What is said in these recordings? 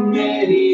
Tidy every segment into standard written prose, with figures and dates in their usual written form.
मेरी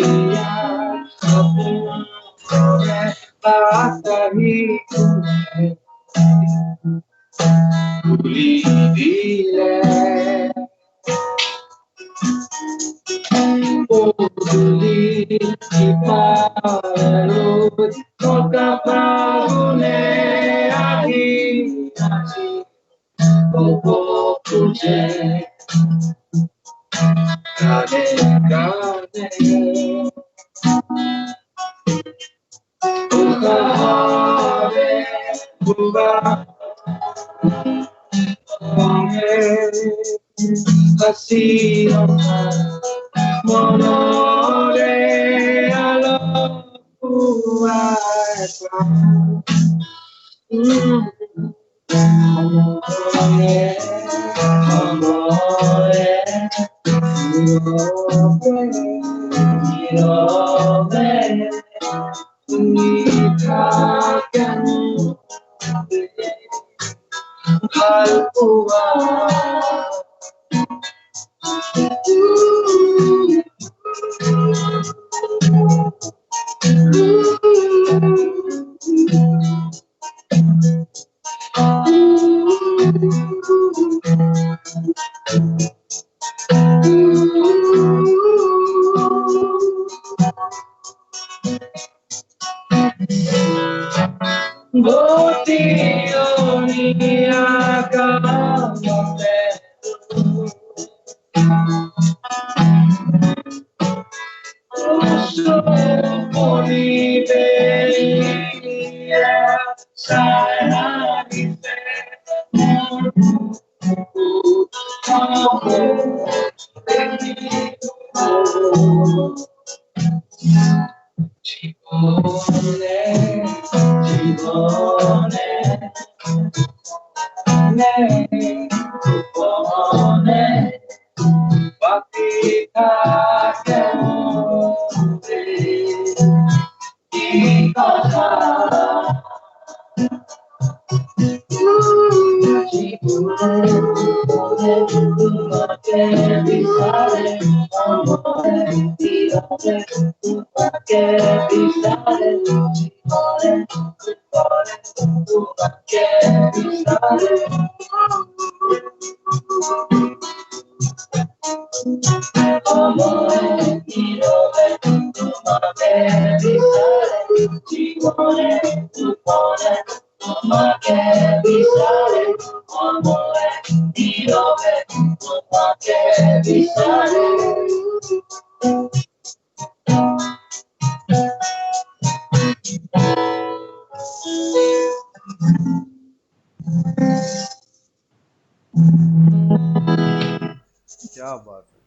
क्या बात है।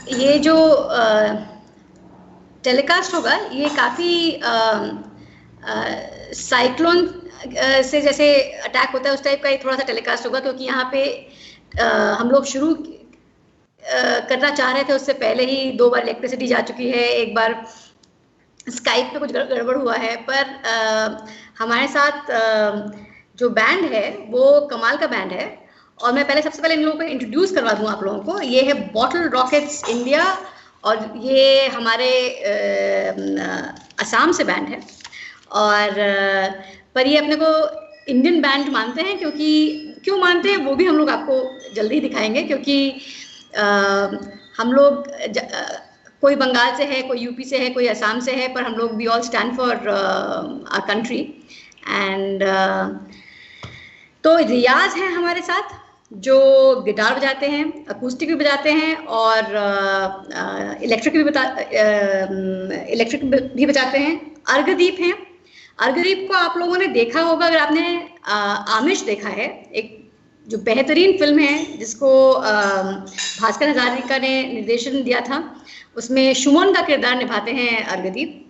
ये जो टेलीकास्ट होगा ये काफ़ी साइक्लोन से जैसे अटैक होता है उस टाइप का ये थोड़ा सा टेलीकास्ट होगा, क्योंकि यहाँ पे हम लोग शुरू करना चाह रहे थे, उससे पहले ही 2 बार इलेक्ट्रिसिटी जा चुकी है, एक बार स्काइप पे कुछ गड़बड़ हुआ है, पर हमारे साथ जो बैंड है वो कमाल का बैंड है। और मैं सबसे पहले इन लोगों को इंट्रोड्यूस करवा दूँ आप लोगों को। ये है बॉटल रॉकेट्स इंडिया और ये हमारे असम से बैंड है। और पर ये अपने को इंडियन बैंड मानते हैं, क्योंकि क्यों मानते हैं वो भी हम लोग आपको जल्दी दिखाएंगे, क्योंकि हम लोग कोई बंगाल से है, कोई यूपी से है, कोई असम से है, पर हम लोग we all stand for our country. And तो रियाज है हमारे साथ जो गिटार बजाते हैं, अकूस्टिक भी बजाते हैं और इलेक्ट्रिक भी बजाते हैं। अर्घदीप हैं। अर्घदीप को आप लोगों ने देखा होगा, अगर आपने आमिश देखा है, एक जो बेहतरीन फिल्म है जिसको भास्कर हजारिका ने निर्देशन दिया था, उसमें सुमन का किरदार निभाते हैं अर्घदीप।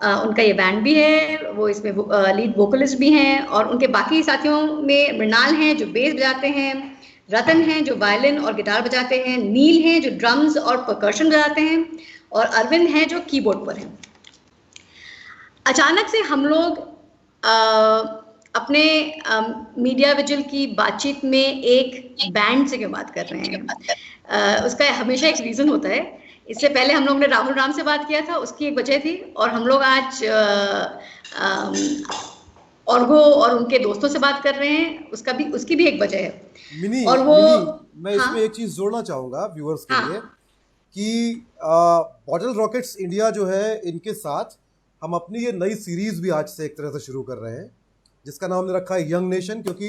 उनका ये बैंड भी है, वो इसमें लीड वोकलिस्ट भी हैं। और उनके बाकी साथियों में मृणाल हैं जो बेस बजाते हैं, रतन हैं जो वायलिन और गिटार बजाते हैं, नील हैं जो ड्रम्स और परकशन बजाते हैं, और अरविंद हैं जो कीबोर्ड पर हैं। अचानक से हम लोग अपने मीडिया विजिल की बातचीत में एक बैंड से क्यों बात कर रहे हैं, उसका हमेशा एक रीज़न होता है। इससे पहले हम लोग ने राहुल राम से बात किया था, उसकी एक वजह थी, और हम लोग आज ऑर्गो और उनके दोस्तों से बात कर रहे हैं, उसकी भी एक वजह है। मिनी, और वो मैं हाँ, इसमें एक चीज जोड़ना चाहूंगा व्यूअर्स के हाँ, लिए कि बॉटल रॉकेट्स इंडिया जो है, इनके साथ हम अपनी ये नई सीरीज भी आज से एक तरह से शुरू कर रहे हैं, जिसका नाम हमने रखा है यंग नेशन, क्योंकि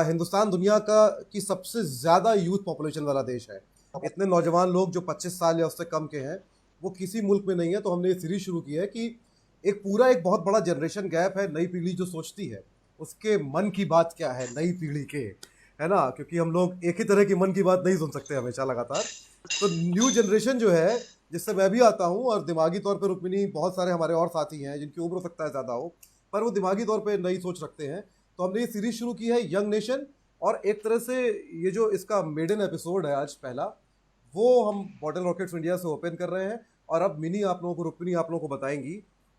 हिंदुस्तान दुनिया की सबसे ज़्यादा यूथ पॉपुलेशन वाला देश है। इतने नौजवान लोग जो 25 साल या उससे कम के हैं वो किसी मुल्क में नहीं है। तो हमने ये सीरीज शुरू की है कि एक बहुत बड़ा जनरेशन गैप है। नई पीढ़ी जो सोचती है उसके मन की बात क्या है नई पीढ़ी के, है ना, क्योंकि हम लोग एक ही तरह की मन की बात नहीं सुन सकते हमेशा लगातार। तो न्यू जनरेशन जो है, जिससे मैं भी आता हूँ, और दिमागी तौर पर रुक्मिनी, बहुत सारे हमारे और साथी हैं जिनकी उम्र हो सकता है ज़्यादा हो, पर वो दिमागी तौर पे नई सोच रखते हैं। तो हमने ये सीरीज शुरू की है यंग नेशन, और एक तरह से ये जो इसका मेडन एपिसोड है आज पहला, वो हम बॉटल रॉकेट्स इंडिया से ओपन कर रहे हैं। और अब मिनी आप लोगों को, रुक्मिनी आप लोगों को बताएंगी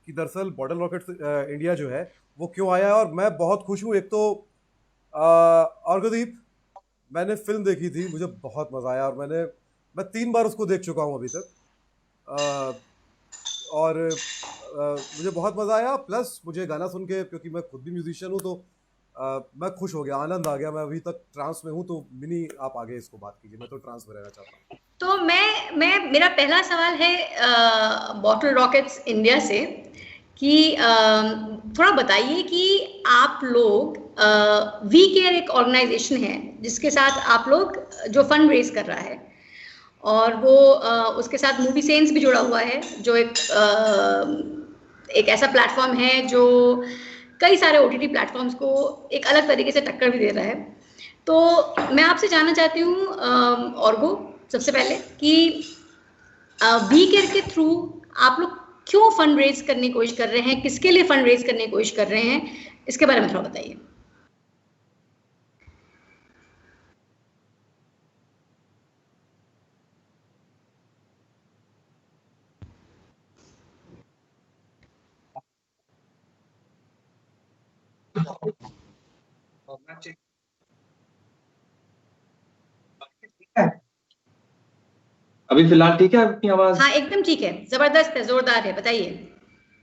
कि दरअसल बॉटल रॉकेट्स इंडिया जो है वो क्यों आया है। और मैं बहुत खुश हूँ। एक तो अर्घदीप, मैंने फिल्म देखी थी, मुझे बहुत मज़ा आया, और मैं 3 बार उसको देख चुका हूँ अभी तक। और मुझे बहुत मज़ा आया। प्लस मुझे गाना सुन के, क्योंकि मैं खुद भी म्यूजिशियन हूँ, तो मैं खुश हो गया, आनंद आ गया। मैं अभी तक ट्रांस में हूँ। तो मिनी आप आगे इसको बात कीजिए, मैं तो ट्रांस में रहना चाहता हूँ। तो मेरा पहला सवाल है बॉटल रॉकेट्स इंडिया से कि थोड़ा बताइए कि आप लोग, वी केयर एक ऑर्गेनाइजेशन है जिसके साथ आप लोग जो फंड रेज कर रहा है, और वो उसके साथ मूवी सेंस भी जुड़ा हुआ है, जो एक ऐसा प्लेटफॉर्म है जो कई सारे OTT प्लेटफॉर्म्स को एक अलग तरीके से टक्कर भी दे रहा है। तो मैं आपसे जानना चाहती हूँ ऑर्गो, सबसे पहले कि वी केयर के थ्रू आप लोग क्यों फंड रेज करने की कोशिश कर रहे हैं, किसके लिए फंड रेज करने की कोशिश कर रहे हैं, इसके बारे में थोड़ा बताइए। अभी फिलहाल ठीक है आपकी आवाज? हाँ, एकदम ठीक है, जबरदस्त है, जोरदार है, बताइए।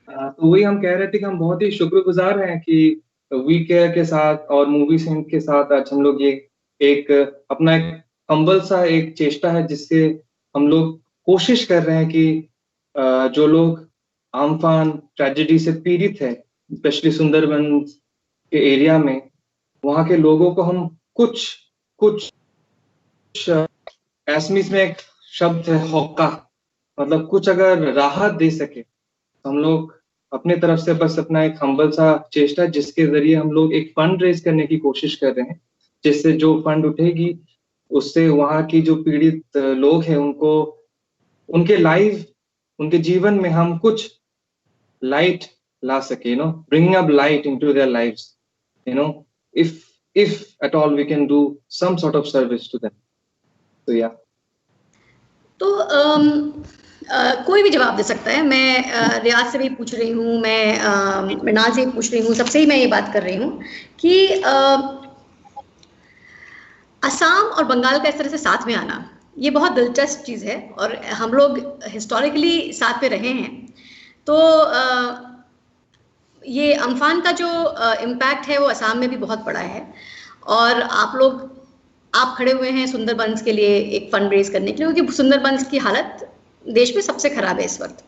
तो वही हम कह रहे थे कि हम बहुत ही शुक्रगुजार हैं कि वी केयर के साथ और मूवी सेंस के साथ आज हम लोग ये एक अपना एक हम्बल सा एक चेष्टा है, जिससे हम लोग कोशिश कर रहे हैं कि जो लोग आमफान ट्रेजेडी से पीड़ित है, स्पेशली सुंदरबन के एरिया में, वहाँ के लोगों को हम कुछ एसमीस में एक शब्द है हौका, मतलब कुछ अगर राहत दे सके, हम लोग अपने तरफ से बस अपना एक हम्बल सा चेष्टा, जिसके जरिए हम लोग एक फंड रेज करने की कोशिश कर रहे हैं, जिससे जो फंड उठेगी उससे वहाँ की जो पीड़ित लोग हैं उनको उनके जीवन में हम कुछ लाइट ला सके, bringing up light into their lives, if at all we can do some sort of service to them. So yeah. तो कोई भी जवाब दे सकता है। मैं रियाज से भी पूछ रही हूँ, मैं मृणाल से भी पूछ रही हूँ, सबसे ही मैं ये बात कर रही हूँ कि असम और बंगाल का इस तरह से साथ में आना, ये बहुत दिलचस्प चीज़ है, और हम लोग हिस्टोरिकली साथ में रहे हैं। तो ये अम्फान का जो इम्पैक्ट है वो असम में भी बहुत बड़ा है, और आप खड़े हुए हैं सुंदरबंस के लिए एक फंड रेज करने के लिए, क्योंकि सुंदरबंस की हालत देश में सबसे खराब है इस वक्त।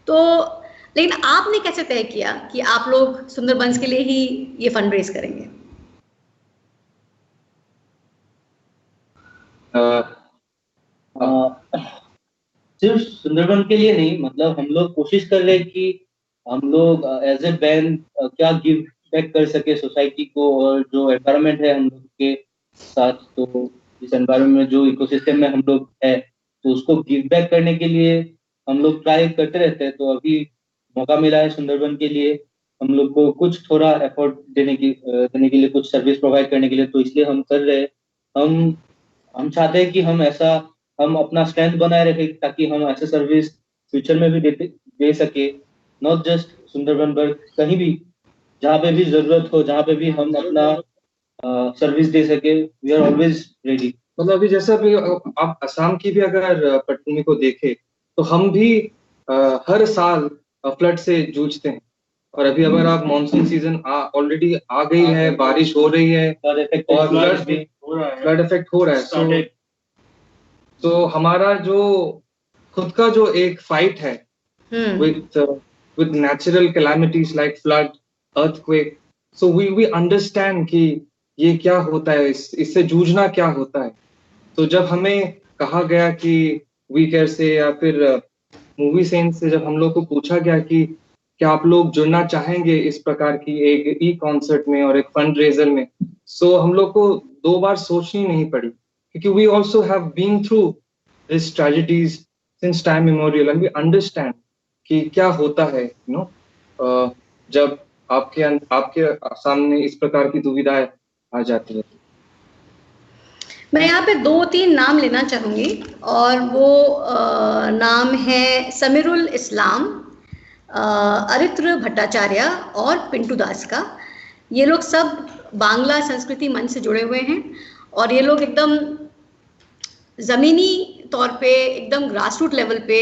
तो लेकिन आपने कैसे तय किया कि आप लोग सुंदरबंस के लिए ही ये फंड रेज करेंगे? सिर्फ सुंदरबन के लिए नहीं, मतलब हम लोग कोशिश कर रहे हैं कि हम लोग एज ए बैंड क्या गिव बैक कर सके सोसाइटी को, और जो एनवायरनमेंट है हम लोग के साथ, तो इस एनवायरनमेंट में जो इकोसिस्टम में हम लोग है, तो उसको गिव बैक करने के लिए हम लोग ट्राई करते रहते हैं। तो अभी मौका मिला है सुंदरबन के लिए हम लोग को कुछ थोड़ा एफर्ट देने के लिए, कुछ सर्विस प्रोवाइड करने के लिए, तो इसलिए हम कर रहे हैं। हम चाहते हैं कि हम अपना स्ट्रेंथ बनाए रखें, ताकि हम ऐसे सर्विस फ्यूचर में भी दे सके, नॉट जस्ट सुंदरबन पर, कहीं भी जहाँ पे भी जरूरत हो, जहाँ पे भी हम अपना सर्विस दे सके, वी आर ऑलवेज रेडी। मतलब अभी जैसा भी आप असम की भी अगर पटभूमि को देखें तो हम भी हर साल फ्लड से जूझते हैं, और अभी अगर आप मानसून सीजन ऑलरेडी आ गई है, बारिश हो रही है और फ्लड इफेक्ट हो रहा है, तो हमारा जो खुद का जो एक फाइट है with natural calamities like flood, earthquake, so we understand कि ये क्या होता है, इससे जूझना क्या होता है। तो जब हमें कहा गया कि वी केयर से या फिर मूवी सेंस से जब हम लोग को पूछा गया कि क्या आप लोग जुड़ना चाहेंगे इस प्रकार की एक ई कॉन्सर्ट में और एक फंड रेजर में, सो हम लोग को 2 बार सोचनी नहीं पड़ी, क्योंकि we also have been through this tragedies since time memorial and we understand कि क्या होता है, यू नो, जब आपके सामने इस प्रकार की दुविधाएं आ जाती है। मैं यहाँ पे 2-3 नाम लेना चाहूंगी, और वो नाम है समीरुल इस्लाम, अरित्र भट्टाचार्य और पिंटू दास का। ये लोग सब बांग्ला संस्कृति मंच से जुड़े हुए हैं, और ये लोग एकदम ज़मीनी तौर पे, एकदम ग्रास रूट लेवल पे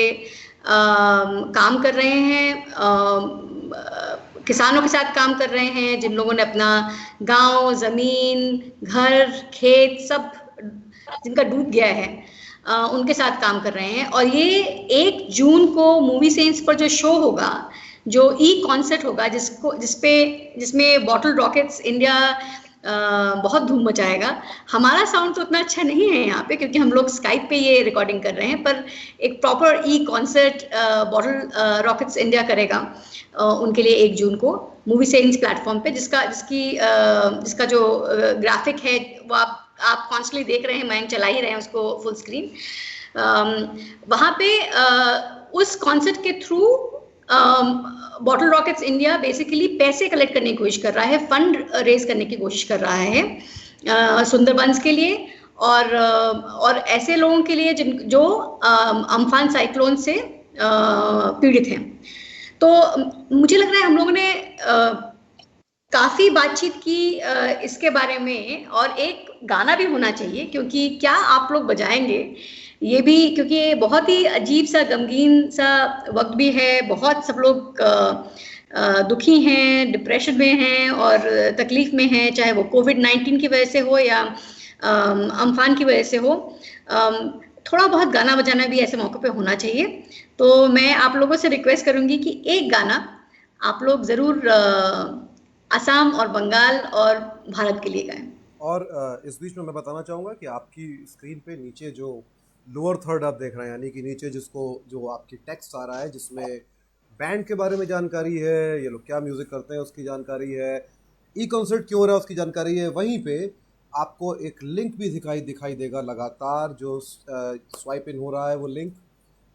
काम कर रहे हैं, किसानों के साथ काम कर रहे हैं, जिन लोगों ने अपना गांव, ज़मीन, घर, खेत सब जिनका डूब गया है, उनके साथ काम कर रहे हैं। और ये 1 जून को मूवी सेंस पर जो शो होगा, जो ई कॉन्सर्ट होगा, जिसमें बॉटल रॉकेट्स इंडिया बहुत धूम मचाएगा। हमारा साउंड तो उतना अच्छा नहीं है यहाँ पे, क्योंकि हम लोग स्काइप पे ये रिकॉर्डिंग कर रहे हैं, पर एक प्रॉपर ई कॉन्सर्ट बॉटल रॉकेट्स इंडिया करेगा उनके लिए 1 जून को मूवी सेंस प्लेटफॉर्म पे, जिसका जो ग्राफिक है वो आप कॉन्स्टेंटली देख रहे हैं, मयंक चला ही रहे हैं उसको फुल स्क्रीन। वहाँ पे उस कॉन्सर्ट के through bottle Rockets India basically पैसे कलेक्ट करने की कोशिश कर रहा है, फंड रेज करने की कोशिश कर रहा है सुंदरबन्स के लिए, और ऐसे लोगों के लिए जो अम्फान साइक्लोन से पीड़ित हैं। तो मुझे लग रहा है हम लोगों ने काफ़ी बातचीत की इसके बारे में, और एक गाना भी होना चाहिए, क्योंकि क्या आप लोग बजाएंगे ये भी, क्योंकि ये बहुत ही अजीब सा, गमगीन सा वक्त भी है, बहुत सब लोग दुखी हैं, डिप्रेशन में हैं और तकलीफ में हैं, चाहे वो कोविड-19 की वजह से हो या अम्फान की वजह से हो। थोड़ा बहुत गाना बजाना भी ऐसे मौके पे होना चाहिए। तो मैं आप लोगों से रिक्वेस्ट करूंगी कि एक गाना आप लोग ज़रूर असम और बंगाल और भारत के लिए गाएं। और इस बीच में मैं बताना चाहूँगा कि आपकी स्क्रीन पे नीचे जो लोअर थर्ड आप देख रहे हैं, यानी कि नीचे जो आपकी टेक्स्ट आ रहा है, जिसमें बैंड के बारे में जानकारी है, ये लोग क्या म्यूज़िक करते हैं उसकी जानकारी है, ई कॉन्सर्ट क्यों हो रहा है उसकी जानकारी है, वहीं पे आपको एक लिंक भी दिखाई देगा लगातार, जो स्वाइप इन हो रहा है वो लिंक,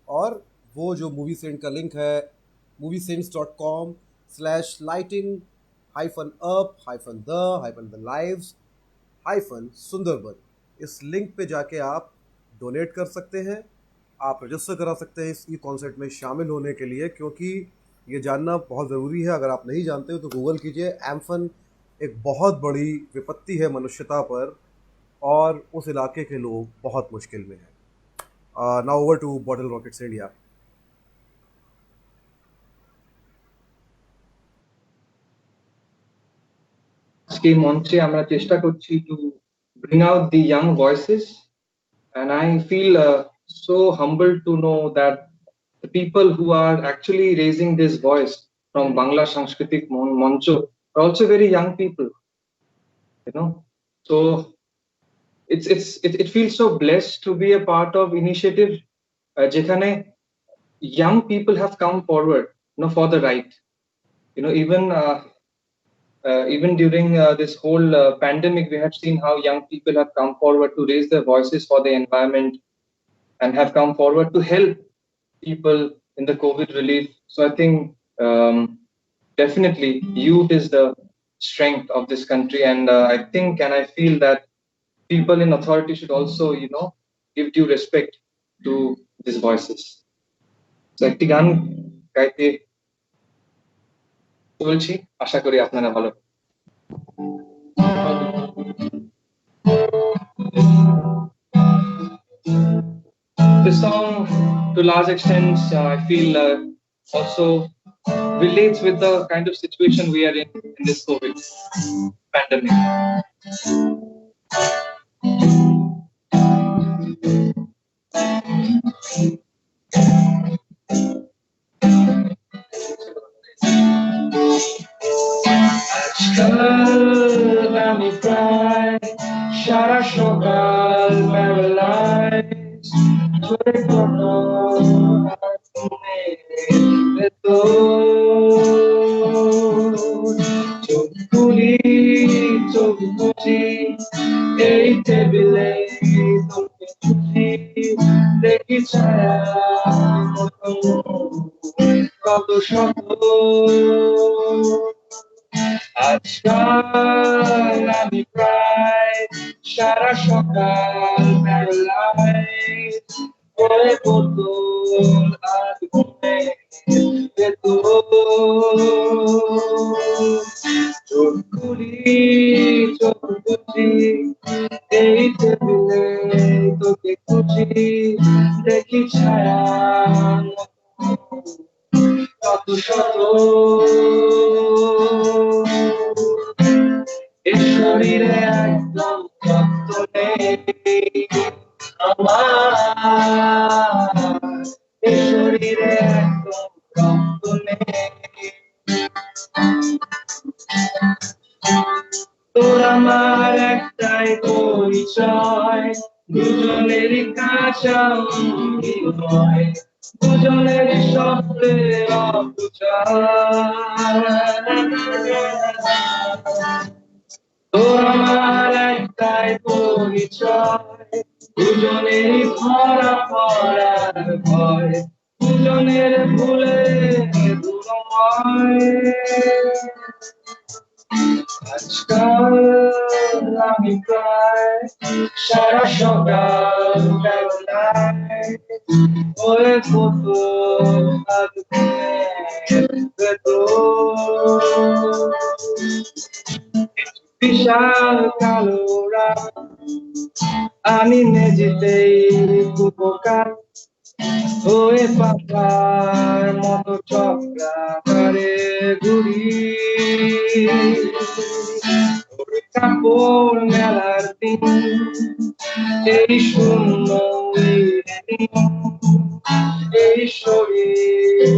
और वो जो मूवी सेंट का लिंक है moviescents.com/lighting-up-the-lives-सुंदरबन, इस लिंक पे जाके आप डोनेट कर सकते हैं, आप रजिस्टर करा सकते हैं इस ई कॉन्सर्ट में शामिल होने के लिए, क्योंकि ये जानना बहुत ज़रूरी है। अगर आप नहीं जानते हो तो गूगल कीजिए। एम्फन एक बहुत बड़ी विपत्ति है मनुष्यता पर, और उस इलाके के लोग बहुत मुश्किल में हैं। Now over to Bottle Rockets India. আজকে মঞ্চে আমরা চেষ্টা করছি to bring out the young voices, and I feel so humbled to know that the people who are actually raising this voice from Bangla Sanskritik Moncho are also very young people, you know. So it feels so blessed to be a part of initiative যেখানে young people have come forward, you know, for the right, you know, even during this whole pandemic, we have seen how young people have come forward to raise their voices for the environment and have come forward to help people in the COVID relief. So I think definitely youth is the strength of this country, and I think and I feel that people in authority should also, you know, give due respect to these voices. তো একটি গান গাইতে চলছি, আশা করি আপনারা ভালো। This song, to large extent, I feel also relates with the kind of situation we are in this COVID pandemic. আজকাল আমি প্রায় সারা সকাল প্যারালাইজ ঝরে পড়ো চোখ খুলি চোখ বুঝি এই টেবিলে তোকে খুঁজি দেখি ছায়া কত শত আজকাল আমি প্রায় সারা সকাল প্যারালাইজ করে বোতল আর ঘুমে চোখ খুলি চোখ বুঝি এই টেবিলে তোকে খুঁজি দেখি ছায়া কত শত এই শরীরে একদম রক্ত নেই আমার, এই শরীরে একদম রক্ত নেই। তোর আমার একটাই পরিচয়, দুজনেরই কাঁচা নয়, দুজনের শব্দে তোর আমার একটাই পরিচয়, দুজনেরই ভরা পড়ার ভয়, দুজনের ভুলে দুরময়। আজকাল আমি প্রায় সারা সকাল প্যারালাইজ হয়ে বোতল আর বিশাল কালো রাত, আমি মেঝেতেই কুপোকাত হয়ে পাতার মতো চক্রাকারে ঘুরি। কাপড় মেলার দিন এই শূন্য এই শরীর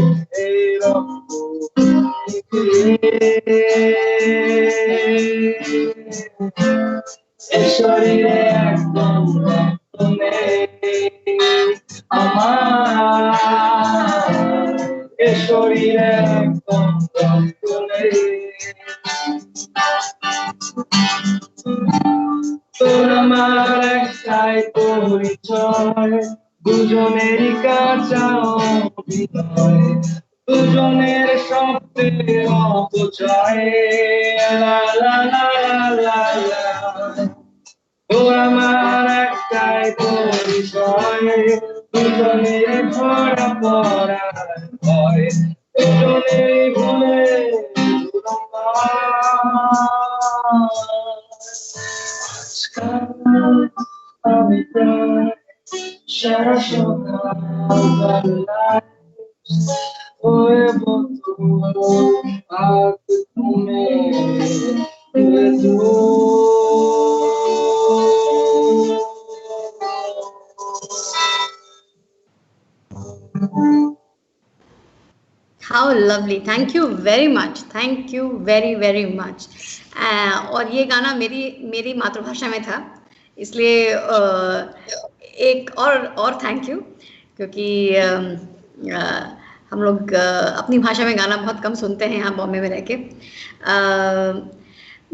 এই রক্ত এই শরীরে একদম রক্ত নেই আমার, এই শরীরে একদম রক্ত নেই। তোর আমার একটাই পরিচয়, দুজনেরই কাঁচা অভিনয়, দুজনের শব্দে অপচয়। লা লা লা লা লা। তোর আমার একটাই পরিচয়, দুজনের ভরা পড়ার ভয়, দুজনেরই ভুলে আমি প্রায় সারা সকাল হয়ে বোতল আর ঘুমে How lovely, thank you very much, thank you very very much। और ये गाना मेरी मातृभाषा में था, इसलिए एक और थैंक यू, क्योंकि हम लोग अपनी भाषा में गाना बहुत कम सुनते हैं यहाँ बॉम्बे में रह के।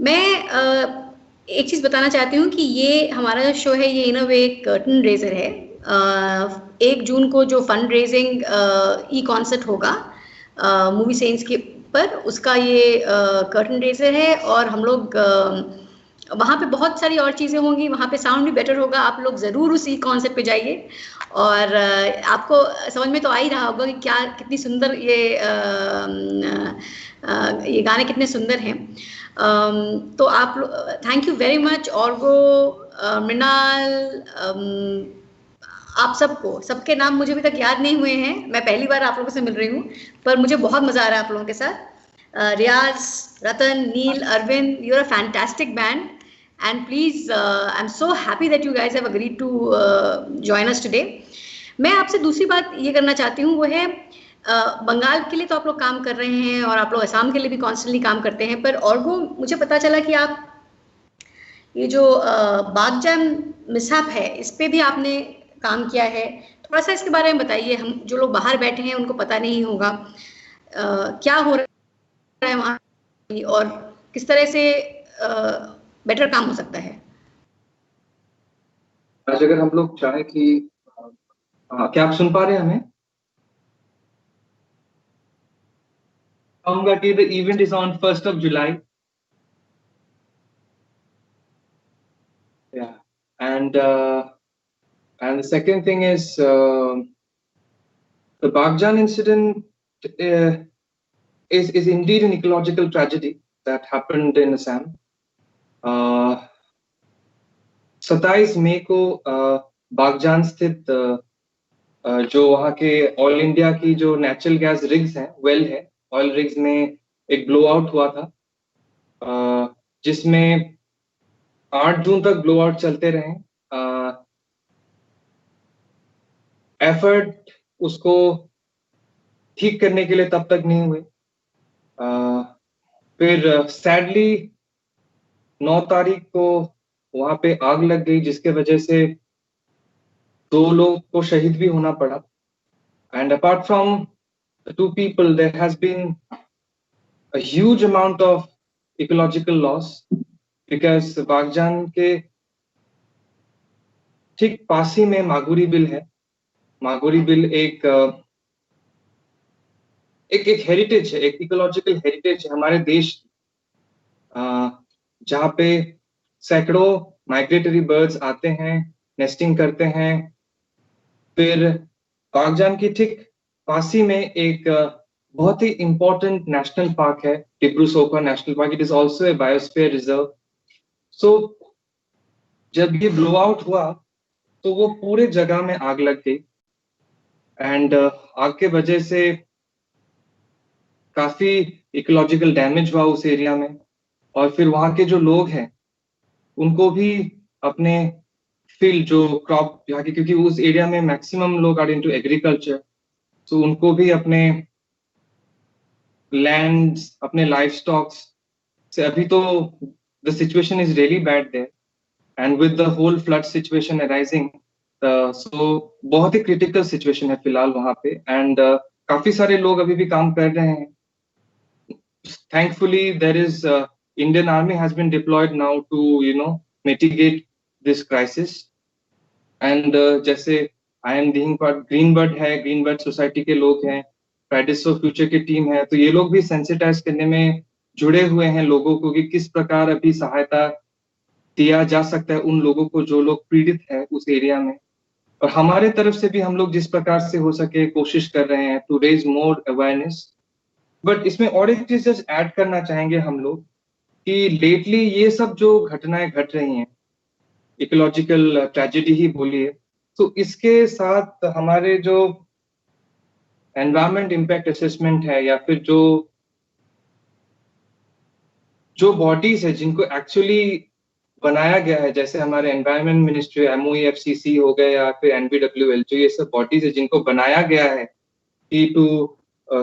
मैं एक चीज़ बताना चाहती हूँ कि ये हमारा जो शो है ये इन अ वे एक कर्टन रेजर है। 1 जून को जो फंड रेजिंग ई कॉन्सर्ट होगा मूवी सेंस के पर, उसका ये कर्टन रेजर है। और हम लोग वहाँ पे बहुत सारी और चीज़ें होंगी, वहाँ पे साउंड भी बेटर होगा। आप लोग ज़रूर उसी कॉन्सेप्ट पे जाइए और आपको समझ में तो आ ही रहा होगा कि क्या कितनी सुंदर ये गाने कितने सुंदर हैं। तो आप thank you very much Argho, Mrinal, आप सबको, सबके नाम मुझे अभी तक याद नहीं हुए हैं, मैं पहली बार आप लोगों से मिल रही हूँ, पर मुझे बहुत मजा आ रहा है आप लोगों के साथ। Riyaz, Ratan, Neel, Arvind, you are a fantastic band and please I'm so happy that you guys have agreed to join us today. मैं आपसे दूसरी बात ये करना चाहती हूँ, वो है बंगाल के लिए तो आप लोग काम कर रहे हैं और आप लोग असम के लिए भी कॉन्स्टेंटली काम करते हैं, पर ऑर्गो मुझे पता चला कि आप ये जो बागजान मिसहैप है इस पे भी आपने काम किया है। थोड़ा सा इसके बारे में बताइए, हम जो लोग बाहर बैठे हैं उनको पता नहीं होगा क्या हो रहा है वहाँ और किस तरह से बेटर काम हो सकता है। आज अगर हम लोग चाहें कि क्या आप सुन पा रहे हैं हमें? कहूँगा कि the event is on 1st of July. Yeah, and the second thing is the Bagjan incident is indeed an ecological tragedy that happened in Assam. 27 मई को बागजान स्थित जो वहाँ के ऑल इंडिया की जो नेचुरल गैस रिग्स हैं, वेल है, oil rigs में एक ब्लो आउट हुआ था, जिसमें 8 जून तक ब्लो आउट चलते रहे। एफर्ट उसको ठीक करने के लिए तब तक नहीं हुए। फिर सैडली 9 तारीख को वहां पे आग लग गई, जिसके वजह से 2 लोग को शहीद भी होना पड़ा। And apart from the 2 people, there has been a huge amount of ecological loss because Baghjan के ठीक पास ही में मागुरी बिल है। मागुरी बिल एक हेरिटेज है, एक इकोलॉजिकल हेरिटेज है हमारे देश, जहाँ पे सैकड़ों माइग्रेटरी बर्ड्स आते हैं, नेस्टिंग करते हैं। फिर बागजान की ठीक पास ही में एक बहुत ही इंपॉर्टेंट नेशनल पार्क है, Dibru-Saikhowa national park. It is also a biosphere reserve. So जब ये ब्लो आउट हुआ तो वो पूरे जगह में आग लग गई एंड आग के वजह से काफी इकोलॉजिकल डैमेज हुआ उस एरिया में। और फिर वहाँ के जो लोग हैं उनको भी अपने फील्ड जो क्रॉप यहाँ की, क्योंकि उस एरिया में मैक्सिमम लोग आर इनटू एग्रीकल्चर, तो उनको भी अपने लैंड्स, अपने लाइफ स्टॉक्स से अभी तो the situation is really bad there and with the whole flood situation arising, so बहुत ही क्रिटिकल सिचुएशन है फिलहाल वहाँ पे। एंड काफी सारे लोग अभी भी काम कर रहे हैं। Thankfully, there is Indian Army has been deployed now to mitigate this crisis. And जैसे I am Greenbird है, Greenbird सोसाइटी के लोग हैं, Fridays for Future की टीम है, तो ये लोग भी सेंसिटाइज करने में जुड़े हुए हैं लोगों को कि किस प्रकार अभी सहायता दिया जा सकता है उन लोगों को जो लोग पीड़ित है उस एरिया में। और हमारे तरफ से भी हम लोग जिस प्रकार से हो सके कोशिश कर रहे हैं to raise more awareness. But इसमें और एक चीज जस्ट ऐड करना चाहेंगे हम लोग कि लेटली ये सब जो घटनाएं घट रही हैं, इकोलॉजिकल ट्रेजेडी ही बोलिए, तो इसके साथ हमारे जो एनवायरमेंट इम्पैक्ट असेसमेंट है या फिर जो बॉडीज है जिनको एक्चुअली बनाया गया है, जैसे हमारे एनवायरमेंट मिनिस्ट्री, MOEFCC हो गए या फिर NBWL, जो ये सब बॉडीज है जिनको बनाया गया है कि to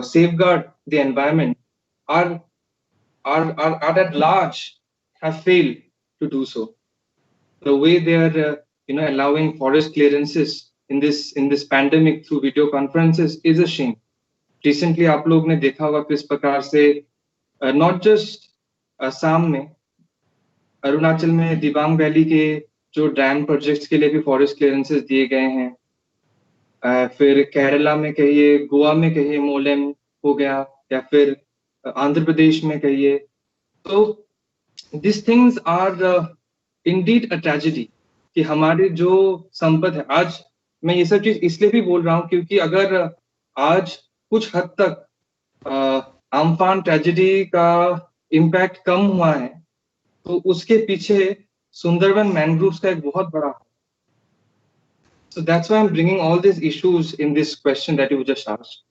safeguard the environment are at large have failed to do so. The way they are allowing forest clearances in this pandemic through video conferences is a shame. Recently आप लोग ने देखा होगा किस प्रकार से not just असम में, अरुणाचल में दिबांग वैली के जो डैम प्रोजेक्ट्स के लिए भी फॉरेस्ट क्लियरेंसेस दिए गए हैं। फिर केरला में कहिए, गोवा में कहिए मोलेम हो गया, या फिर आंध्र प्रदेश में कहिए। तो this things are indeed a tragedy कि हमारे जो संपद है आज, मैं ये सब चीज इसलिए भी बोल रहा हूँ क्योंकि अगर आज कुछ हद तक अम्फान ट्रेजेडी का इम्पैक्ट कम हुआ है तो उसके पीछे सुंदरबन मैंग्रोव्स का एक बहुत बड़ा, so that's why I'm bringing all these issues in this question that you just asked.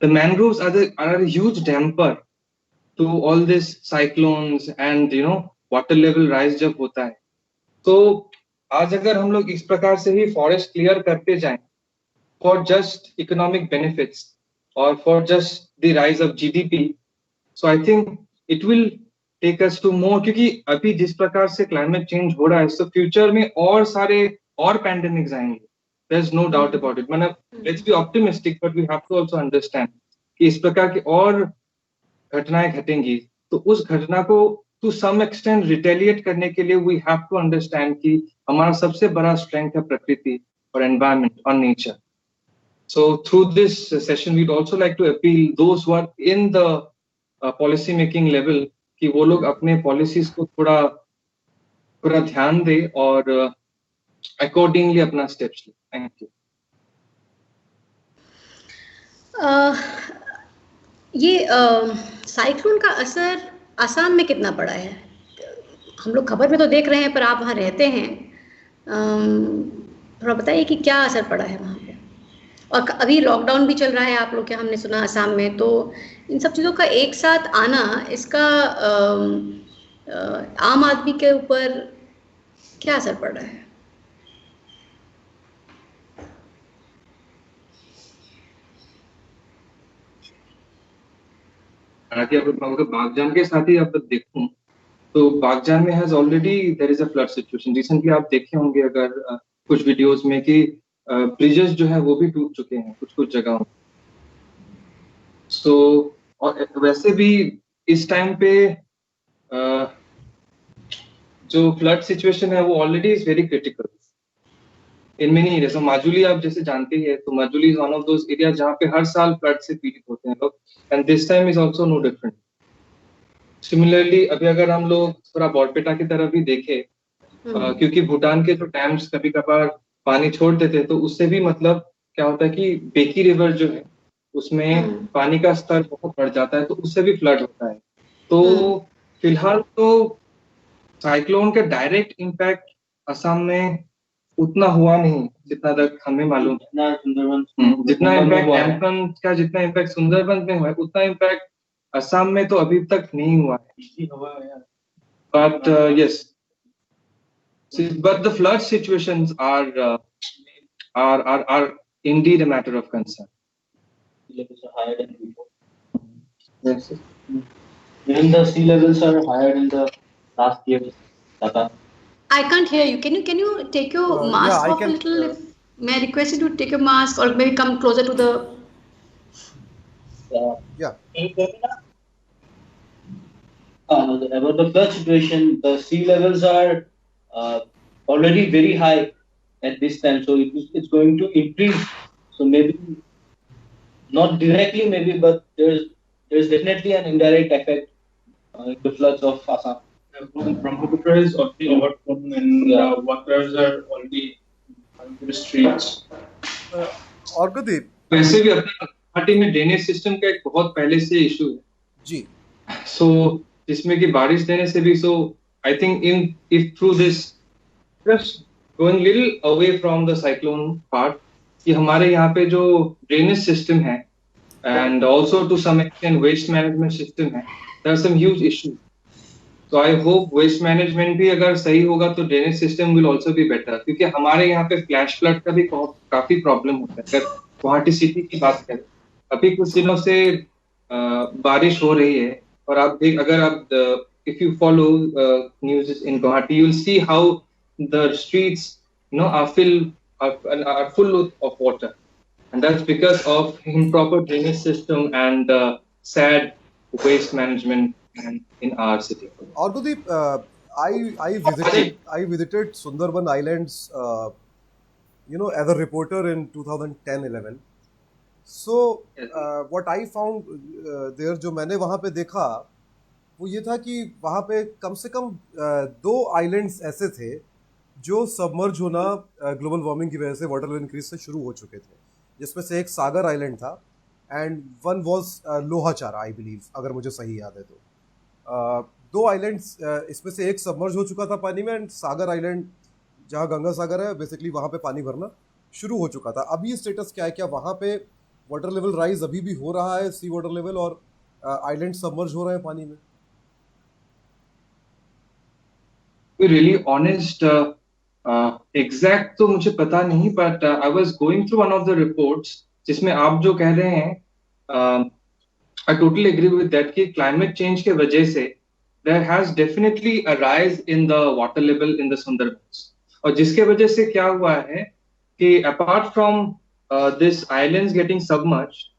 The mangroves are a huge damper to all these cyclones and water level rise जब होता है तो आज अगर हम लोग इस प्रकार से ही फॉरेस्ट क्लियर करते जाएं for just economic benefits or for just the rise of GDP, so I think it will take us to more, क्योंकि अभी जिस प्रकार से क्लाइमेट चेंज हो रहा है तो फ्यूचर में और सारे और पैंडेमिक्स आएंगे, there's no doubt about it. मतलब let's be optimistic but we have to also understand कि इस प्रकार की और घटनाएं घटेंगी तो उस घटना को टू सम एक्सटेंट रिटेलिएट करने के लिए वी हैव टू अंडरस्टैंड कि हमारा सबसे बड़ा स्ट्रेंथ है प्रकृति और एनवायरनमेंट और nature. So through this session we'd also like to appeal those who are in the policy making level कि वो लोग अपने पॉलिसीज को थोड़ा ध्यान दे और अकॉर्डिंगली अपना स्टेप्स ले. Thank you. ये साइक्लोन का असर असम में कितना पड़ा है? हम लोग खबर में तो देख रहे हैं पर आप वहाँ रहते हैं, थोड़ा बताइए कि क्या असर पड़ा है वहाँ पे. और अभी लॉकडाउन भी चल रहा है आप लोग के, हमने सुना असम में, तो इन सब चीज़ों का एक साथ आना, इसका आम आदमी के ऊपर क्या असर पड़ रहा है? अगर बागजान के साथ ही आप देखूं तो बागजान में has already there is a flood situation. Recently आप देखे होंगे अगर कुछ वीडियोस में कि ब्रिजेस जो है वो भी टूट चुके हैं कुछ जगहों. सो और वैसे भी इस टाइम पे जो फ्लड सिचुएशन है वो already is very critical in many areas. Majuli आप जैसे जानते ही है तो Majuli is one of those area जहाँ पे हर साल फ्लड से पीड़ित होते हैं लोग, and this time is also no different. Similarly अभी अगर हम लोग थोड़ा बॉरपेटा की तरफ भी देखें, क्योंकि भूटान के जो डैम्स कभी कभार पानी छोड़ देते हैं तो उससे भी मतलब क्या होता है कि बेकी रिवर जो है उसमें पानी का स्तर बहुत बढ़ जाता है तो उससे भी फ्लड होता है. तो फिलहाल तो साइक्लोन का डायरेक्ट इम्पैक्ट असम में उतना हुआ नहीं जितना तक हमें मालूम. जितना इम्पैक्ट एम्फन का जितना इम्पैक्ट सुंदरबन में हुआ है उतना इम्पैक्ट असम में तो अभी तक नहीं हुआ है. But yes, but the flood situations are indeed a matter of concern. Levels are higher than before. Yes. Even the sea levels are higher than the last year. I can't hear you. Can you take your mask off a little? May I request you to take your mask or maybe come closer to the. Yeah. About the flood situation, the sea levels are already very high at this time, so it's going to increase. So maybe not directly, maybe, but there's definitely an indirect effect in the floods of Assam. Brahmaputra is already overflown and waters are already on the streets. और कुलदीप, वैसे भी अपने गुवाहाटी में drainage system का एक बहुत पहले से इशू है जी. सो जिसमें कि बारिश देने से भी, so I think if through this just going little away from the cyclone part कि हमारे यहाँ पे जो ड्रेनेज सिस्टम है and also to some extent waste management system है, there are some huge issues. तो आई होप वेस्ट मैनेजमेंट भी अगर सही होगा तो drainage system will also be better, क्योंकि हमारे यहाँ पे फ्लैश फ्लड का भी काफी प्रॉब्लम होता है. अगर गुवाहाटी सिटी की बात करें, अभी कुछ दिनों से बारिश हो रही है और आप देख, अगर आप if you follow news in Guwahati you will see how the streets are full of water, and that's because of improper drainage system and sad waste management in our city. और Kuldeep, I visited Sundarban Islands, as a reporter in 2010-11. So what I found there, जो मैंने वहाँ पे देखा वो ये था कि वहाँ पे कम से कम 2 आइलैंड्स ऐसे थे जो सबमर्ज होना ग्लोबल वार्मिंग की वजह से वाटर लेवल इंक्रीज से शुरू हो चुके थे, जिसमें से एक सागर आइलैंड था and one was Lohachara I believe, अगर मुझे सही याद है तो। 2 आइलैंड्स, इसमें से एक सबमर्ज हो चुका था पानी में एंड सागर आइलैंड जहाँ गंगा सागर है बेसिकली वहाँ पे पानी भरना शुरू हो चुका था। अभी स्टेटस क्या है, क्या वहाँ पे वाटर लेवल राइज अभी भी हो रहा है, सी वाटर लेवल, और आइलैंड सबमर्ज हो रहे हैं पानी में? रियली ऑनेस्ट एग्जैक्ट तो मुझे पता नहीं, but I was going through one of the reports जिसमें आप जो कह रहे हैं, I totally agree with that कि क्लाइमेट चेंज के वजह से there has definitely a rise in the water level in the Sundarbans, और जिसके वजह से क्या हुआ है कि apart from this islands getting submerged,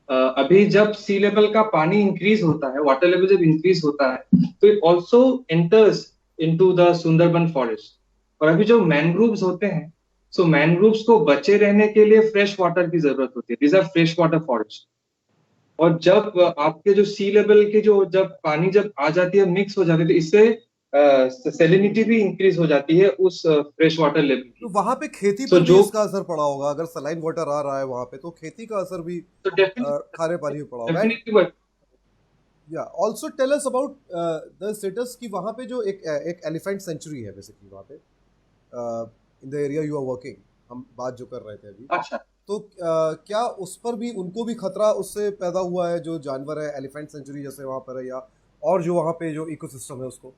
अभी जब सी लेवल का पानी इंक्रीज होता है, वाटर लेवल जब इंक्रीज होता है, तो it also enters into the Sundarban forest. और अभी जो मैनग्रोव्स होते हैं, सो मैनग्रोव्स को बचे रहने के लिए फ्रेश वाटर की जरूरत होती है, these are fresh water forest. और जब आपके जो सी लेवल के जो जब पानी जब आ जाती है, मिक्स हो जाती है, तो इससे सैलिनिटी भी इंक्रीज हो जाती है उस फ्रेश वाटर लेवल की। तो वहाँ पे खेती So, पर भी जो इसका असर पड़ा होगा, अगर सलाइन वाटर आ रहा है वहाँ पे तो खेती का असर भी तो खारे पानी में पड़ा होगा। डेफिनेटली या also tell us about the status कि वहाँ पे जो एक एलिफेंट सेंचुरी है बेसिकली वहाँ पे in the area you are working, हम बात जो कर रहे थे अभी, अच्छा। तो क्या उस पर भी उनको भी खतरा उससे पैदा हुआ है, जो जानवर है एलिफेंट सेंचुरी जैसे वहाँ पर है, या और जो वहाँ पे जो इकोसिस्टम है उसको?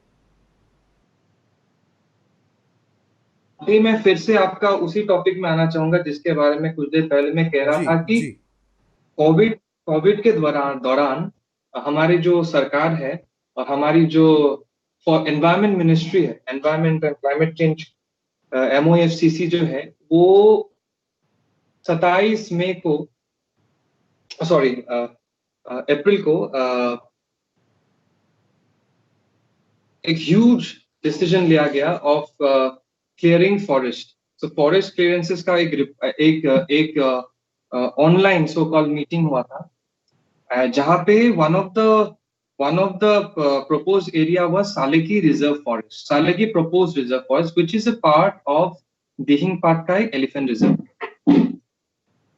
अभी मैं फिर से आपका उसी टॉपिक में आना चाहूंगा जिसके बारे में कुछ देर पहले मैं कह रहा जी था कि जी कोविड के दौरान हमारी जो सरकार है और हमारी जो एनवायरमेंट मिनिस्ट्री है, environment and climate change, MOFCC जो है, वो 27 मई को, सॉरी अप्रैल को एक ह्यूज डिसीजन लिया गया of clearing forest. So forest clearances का एक ऑनलाइन सो कॉल्ड मीटिंग हुआ था, जहां पे one of the proposed area was Salaki Reserve Forest, Salaki proposed reserve forest, which is a part of Dihing Patkai Elephant Reserve.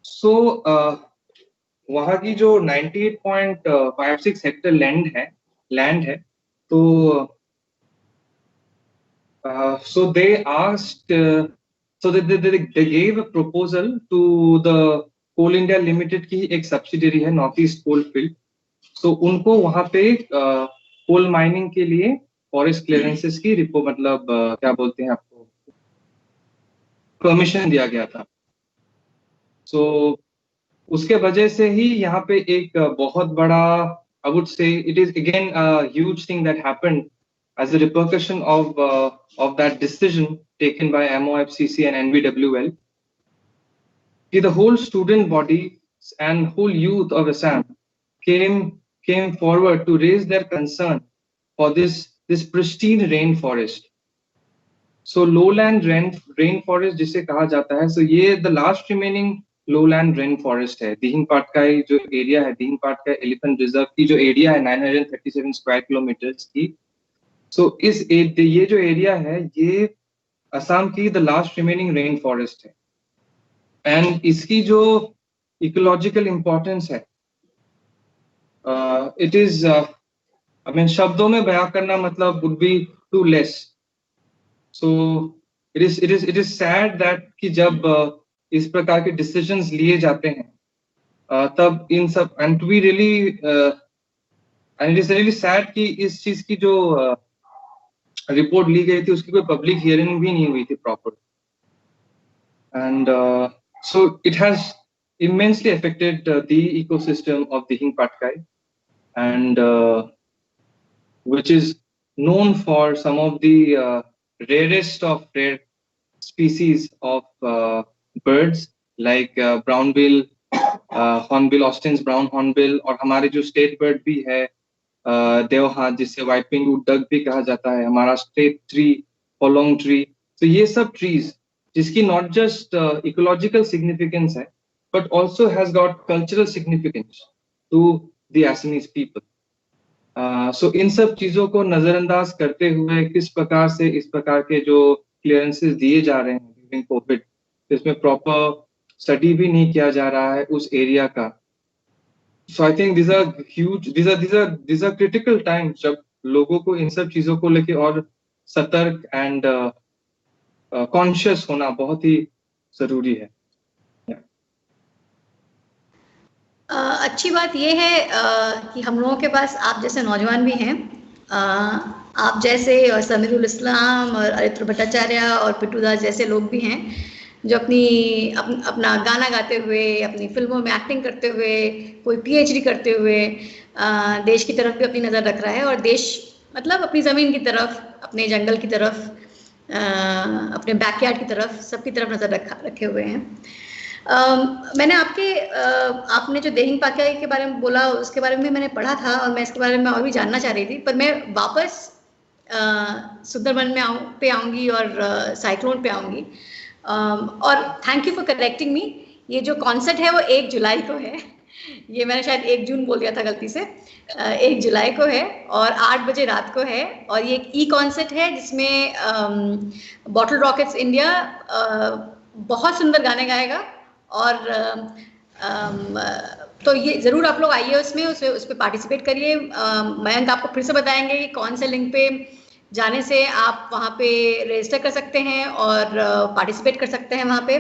So वहां की जो 98.56 hectare land है, तो so they asked, so they gave a proposal to the Coal India Limited की एक subsidiary है north east coal field, तो उनको वहां पे कोल माइनिंग के लिए फॉरेस्ट क्लियरेंसेस की मतलब क्या बोलते हैं आपको, परमिशन दिया गया था। सो उसके वजह से ही यहाँ पे एक बहुत बड़ा, I would say it is again a huge thing that happened as a repercussion of that decision taken by MOFCC and NVWL. The whole student body and whole youth of Assam came forward to raise their concern for this pristine rainforest. So lowland rainforest जिसे कहा जाता है, so ये the last remaining lowland rainforest है। दिहिंग पाटकाई जो area है, Dihing Patkai elephant reserve की जो एरिया है 937 स्क्वायर किलोमीटर्स की, so ये जो एरिया है ये असम की the last remaining rain forest है, एंड इसकी जो इकोलॉजिकल इंपॉर्टेंस है, इट इज आई मीन शब्दों में बयां करना मतलब would be too less. So it is sad that कि जब इस प्रकार के डिसीजंस लिए जाते हैं, तब इन सब and to be really and it is really sad कि इस चीज की जो रिपोर्ट ली गई थी उसकी कोई पब्लिक हियरिंग भी नहीं हुई थी proper, and so it has immensely affected the ecosystem of Dihing Patkai, and which is known for some of the rarest of rare species of birds like brownbill, hornbill, Austin's brown hornbill, और हमारे जो state bird भी है देवहाथ जिसे wiping wood duck भी कहा जाता है, हमारा स्टेट ट्री होलोंग ट्री। तो ये सब ट्रीज जिसकी नॉट जस्ट इकोलॉजिकल सिग्निफिकेंस है but also has got cultural significance to the Assamese people. सो इन सब चीजों को नजरअंदाज करते हुए किस प्रकार से इस प्रकार के जो क्लियरेंसेस दिए जा रहे हैं ड्यूरिंग कोविड, इसमें प्रॉपर स्टडी भी नहीं किया जा रहा है उस एरिया का। So I think these are huge, these are critical times जब लोगों को इन सब चीजों को लेके और सतर्क एंड कॉन्शियस होना बहुत ही जरूरी है। अच्छी बात ये है कि हम लोगों के पास आप जैसे नौजवान भी हैं, आप जैसे और समीरुल इस्लाम और अरित्र भट्टाचार्य और पिट्टू दास जैसे लोग भी हैं जो अपना गाना गाते हुए, अपनी फिल्मों में एक्टिंग करते हुए, कोई पीएचडी करते हुए देश की तरफ भी अपनी नज़र रख रहा है, और देश मतलब अपनी ज़मीन की तरफ, अपने जंगल की तरफ, अपने बैकयार्ड की तरफ, सबकी तरफ नज़र रखे हुए हैं। मैंने आपने जो देहिंग पाकिया के बारे में बोला, उसके बारे में मैंने पढ़ा था और मैं इसके बारे में और भी जानना चाह रही थी, पर मैं वापस सुंदरबन पे आऊँगी और साइक्लोन पे आऊँगी। और thank you for correcting me, ये जो कॉन्सर्ट है वो 1 जुलाई को है, ये मैंने शायद 1 जून बोल दिया था गलती से, 1 जुलाई को है और 8 बजे रात को है, और ये एक ई कॉन्सर्ट है जिसमें बॉटल रॉकेट्स इंडिया बहुत सुंदर गाने गाएगा, और तो ये ज़रूर आप लोग आइए उस पर पार्टिसिपेट करिए। मयंक आपको फिर से बताएंगे कि कौन से लिंक पे जाने से आप वहाँ पे रजिस्टर कर सकते हैं और पार्टिसिपेट कर सकते हैं वहाँ पे।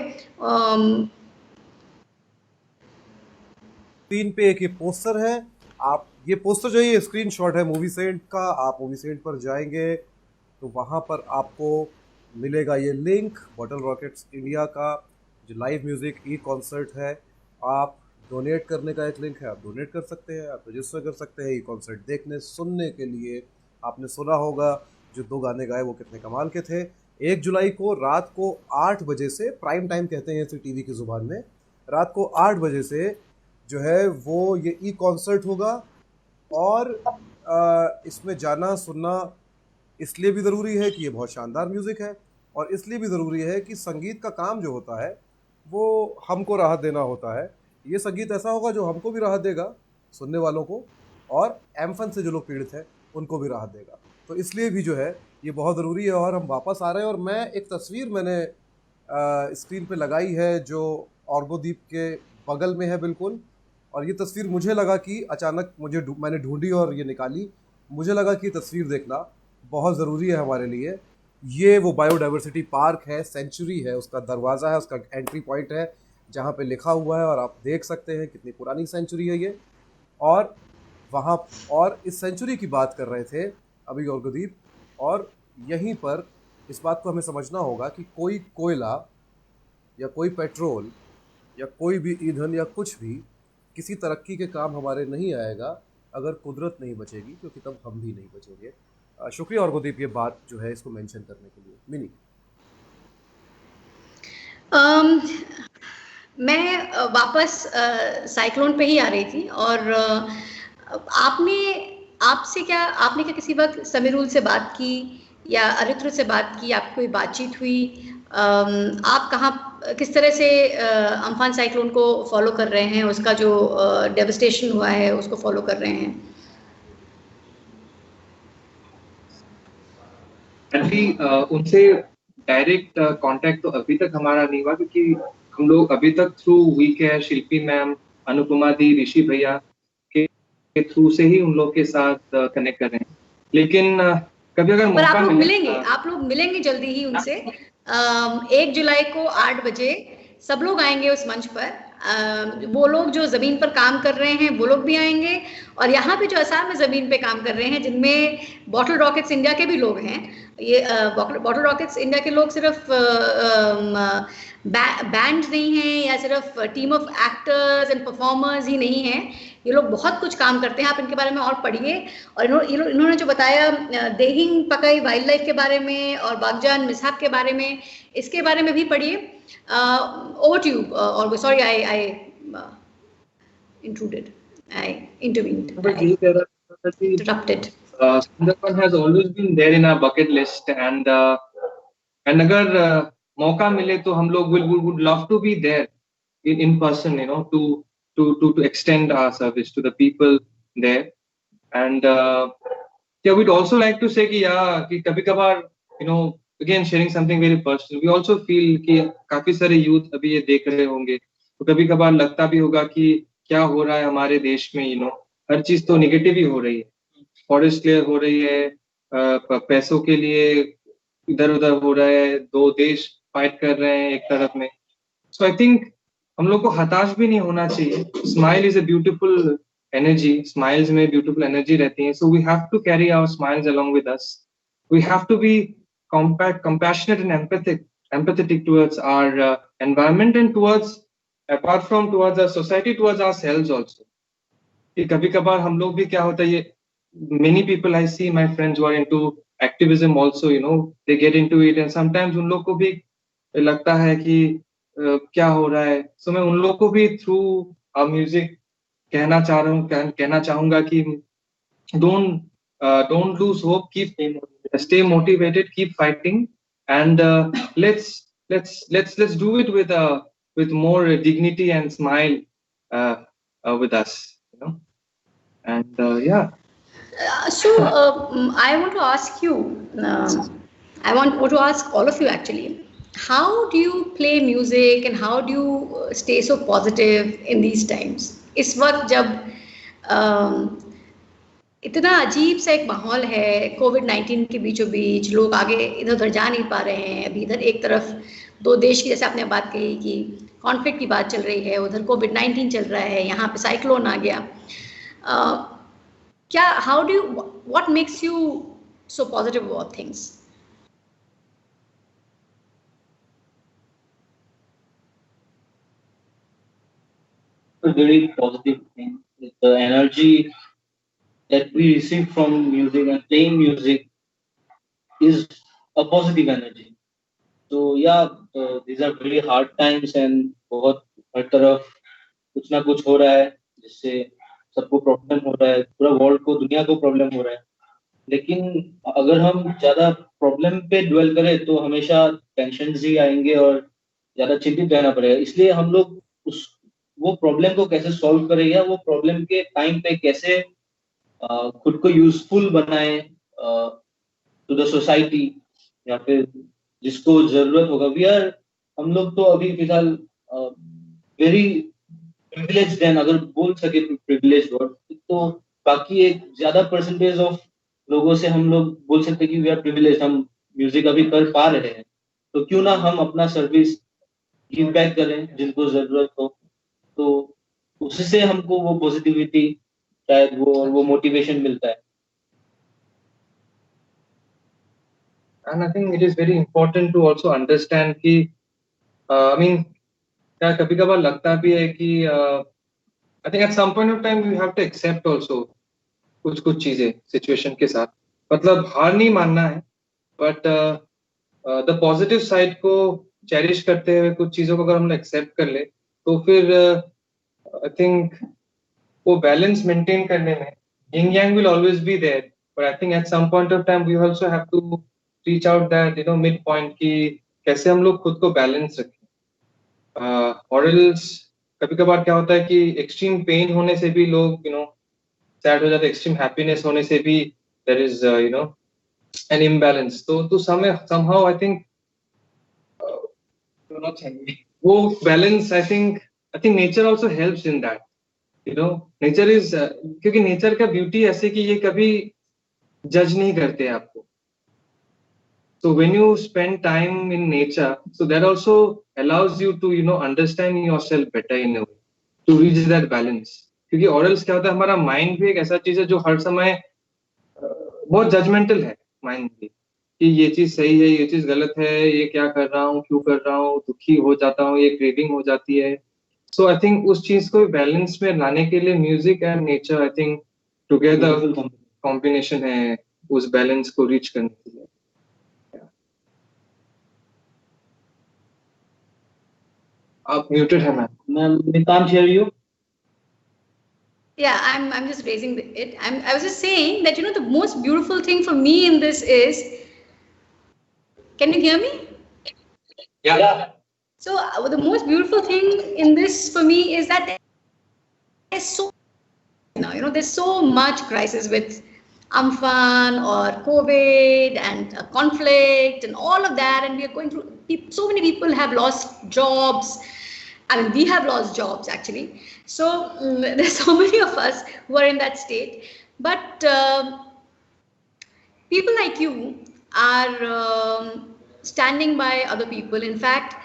स्क्रीन पे एक ये पोस्टर है, आप ये पोस्टर जो है ये स्क्रीनशॉट है मूवी सेंट का। आप मूवी सेंट पर जाएंगे तो वहाँ पर आपको मिलेगा ये लिंक बॉटल रॉकेट्स इंडिया का जो लाइव म्यूज़िक ई कॉन्सर्ट है। आप डोनेट करने का एक लिंक है, आप डोनेट कर सकते हैं, आप रजिस्टर कर सकते हैं ई कॉन्सर्ट देखने सुनने के लिए। आपने सुना होगा जो 2 गाने गाए वो कितने कमाल के थे। 1 जुलाई को रात को 8 बजे से, प्राइम टाइम कहते हैं इसे टीवी की ज़ुबान में, रात को 8 बजे से जो है वो ये ई कॉन्सर्ट होगा। और इसमें जाना सुनना इसलिए भी ज़रूरी है कि ये बहुत शानदार म्यूज़िक है, और इसलिए भी ज़रूरी है कि संगीत का काम जो होता है वो हमको राहत देना होता है। ये संगीत ऐसा होगा जो हमको भी राहत देगा, सुनने वालों को, और एम्फन से जो लोग पीड़ित हैं उनको भी राहत देगा। तो इसलिए भी जो है ये बहुत ज़रूरी है। और हम वापस आ रहे हैं, और मैं एक तस्वीर मैंने स्क्रीन पे लगाई है जो ऑर्गोदीप के बगल में है बिल्कुल, और ये तस्वीर मुझे लगा कि अचानक मैंने ढूंढी और ये निकाली, मुझे लगा कि तस्वीर देखना बहुत ज़रूरी है हमारे लिए। ये वो बायोडाइवर्सिटी पार्क है, सेंचुरी है, उसका दरवाज़ा है, उसका एंट्री पॉइंट है जहाँ पे लिखा हुआ है, और आप देख सकते हैं कितनी पुरानी सेंचुरी है ये। और वहाँ और इस सेंचुरी की बात कर रहे थे अभी ऑर्गोदीप, और यहीं पर इस बात को हमें समझना होगा कि कोई कोयला या कोई पेट्रोल या कोई भी ईंधन या कुछ भी किसी तरक्की के काम हमारे नहीं आएगा अगर कुदरत नहीं बचेगी, क्योंकि तब हम भी नहीं बचेंगे। शुक्रिया ऑर्गोदीप ये बात जो है इसको मेंशन करने के लिए। मिनी, मैं वापस साइक्लोन पे ही आ रही थी, और आपने क्या किसी वक्त समीरुल से बात की या अरित्र से बात की, आपकी कोई बातचीत हुई? आप किस तरह से अम्फान साइक्लोन को फॉलो कर रहे हैं, उसका जो डेवस्टेशन हुआ है उसको फॉलो कर रहे हैं? उनसे डायरेक्ट कांटेक्ट तो अभी तक हमारा नहीं हुआ, क्योंकि हम लोग अभी तक through we care, Shilpi ma'am, Anupama di, Rishi भैया के थ्रू से ही उन लोग के साथ कनेक्ट कर रहे हैं। लेकिन कभी अगर मौका आप लोग मिलेंगे जल्दी ही उनसे। 1 जुलाई को 8 बजे सब लोग आएंगे उस मंच पर। वो लोग जो जमीन पर काम कर रहे हैं वो लोग भी आएंगे, और यहाँ पे जो असम में जमीन पे काम कर रहे हैं, जिनमें बॉटल रॉकेट्स इंडिया के भी लोग हैं। ये बॉटल रॉकेट्स इंडिया के लोग सिर्फ बैंड नहीं हैं या सिर्फ team of actors and performers ही नहीं हैं, ये लोग बहुत कुछ काम करते हैं। आप इनके बारे में और पढ़िए, और इन्होंने जो बताया देहिंग पकाई वाइल्ड लाइफ के बारे में और बागजान मिसहक के बारे में, इसके बारे में भी पढ़िए। over to you, or sorry, I intruded, I intervened, interrupted. Sundarban has always been there in our bucket list, and अगर मौका मिले तो हम लोग would love to be there in person, to extend our service to the people there. And yeah, we'd also like to say कि yeah कि कभी-कभार you know again sharing something very personal, we also feel कि काफी सारे youth अभी ये देख रहे होंगे, तो कभी-कभार लगता भी होगा कि क्या हो रहा है हमारे देश में, you know हर चीज तो नेगेटिव ही हो रही है, फॉरेस्ट क्लियर हो रही है, पैसों के लिए इधर-उधर हो रहा है, दो देश फाइट कर रहे हैं एक तरफ में. So I think हम लोग को हताश भी नहीं होना चाहिए. Smile is a beautiful energy. Smiles में beautiful energy रहती है. So we have to carry our smiles along with us. We have to be compassionate and empathetic towards our environment and apart from towards our society, towards ourselves also. कि कभी-कभार हम लोग भी क्या होता है ये many people I see my friends who are into activism also, you know, they get into it and sometimes उन लोग को भी लगता है कि क्या हो रहा है. So मैं उन लोग को भी through our music कहना चाहूंगा कि don't lose hope, stay motivated, keep fighting, and let's do it with more dignity and smile with us, you know. And yeah. So I want to ask you, I want to ask all of you actually, how do you play music and how do you stay so positive in these times? इस वक्त जब इतना अजीब सा एक माहौल है, कोविड-19 के बीचों बीच लोग आगे इधर उधर जा नहीं पा रहे हैं. अभी इधर एक तरफ दो देश की, जैसे आपने बात कही कि कॉन्फ्लिक्ट की बात चल रही है, उधर कोविड-19 चल रहा है, यहाँ पे साइक्लोन आ गया. क्या what makes you so positive about things? A very positive thing. The energy that we receive from music and playing music is a positive energy. So yeah, these are really hard times and बहुत हर तरफ कुछ ना कुछ हो रहा है जिससे सबको प्रॉब्लम हो रहा है, पूरा वर्ल्ड को, दुनिया को प्रॉब्लम हो रहा है. लेकिन अगर हम ज्यादा प्रॉब्लम पे ड्वेल करें तो हमेशा टेंशन ही आएंगे और ज्यादा चिंतित रहना पड़ेगा. इसलिए हम लोग वो प्रॉब्लम को कैसे सॉल्व करें या वो प्रॉब्लम के टाइम पे कैसे खुद को यूजफुल बनाए टू द सोसाइटी या फिर जिसको जरूरत होगा. हम लोग तो अभी फिलहाल वेरी प्रिविलेज्ड हैं, अगर बोल सके प्रिविलेज्ड वर्ड, तो बाकी एक ज्यादा परसेंटेज ऑफ लोगों से हम लोग बोल सकते कि वी आर प्रिविलेज्ड. हम म्यूजिक अभी कर पा रहे हैं, तो क्यों ना हम अपना सर्विस गिव बैक करें जिनको जरूरत हो. तो उससे हमको वो पॉजिटिविटी, शायद वो मोटिवेशन मिलता है. And I think it is very important to also understand कि I mean क्या कभी-कभार लगता भी है कि I think at some point of time we have to accept also कुछ चीजें सिचुएशन के साथ, मतलब हार नहीं मानना है, but the positive side को चेरिश करते हुए कुछ चीजों को अगर हम एक्सेप्ट कर ले तो फिर I think वो बैलेंस मेंटेन करने में yin yang will always be there, but I think at some point of time we also have to reach out that mid point कि कैसे हम लोग खुद को बैलेंस रखें. और else कभी-कभार क्या होता है कि एक्सट्रीम पेन होने से भी लोग सैड हो जाते हैं, एक्सट्रीम हैप्पीनेस होने से भी there is an imbalance. तो somehow I think वो balance I think nature also helps in that. Nature is क्योंकि नेचर का ब्यूटी ऐसे कि ये कभी जज नहीं करते आपको. So when you spend time in nature, so that also allows you to understand yourself better in a way, to reach that balance. क्योंकि और else क्या होता है, हमारा माइंड भी एक ऐसा चीज है जो हर समय बहुत जजमेंटल है. माइंड भी कि ये चीज सही है, ये चीज गलत है, ये क्या कर रहा हूँ, क्यों कर रहा हूँ, दुखी हो जाता हूँ, ये क्रेविंग हो जाती है. So I think उस चीज को बैलेंस में लाने के लिए music and nature I think together combination है उस बैलेंस को रीच करने के लिए. आप म्यूटेड है ma'am. We can't hear you. Yeah, I'm just raising it. I was just saying that the most beautiful thing for me in this is, can you hear me? Yeah. So the most beautiful thing in this for me is that there's so now. You know, there's so much crisis with Amphan or COVID and conflict and all of that, and we are going through. So many people have lost jobs. I mean, we have lost jobs actually. So there's so many of us who are in that state. But people like you are standing by other people. In fact,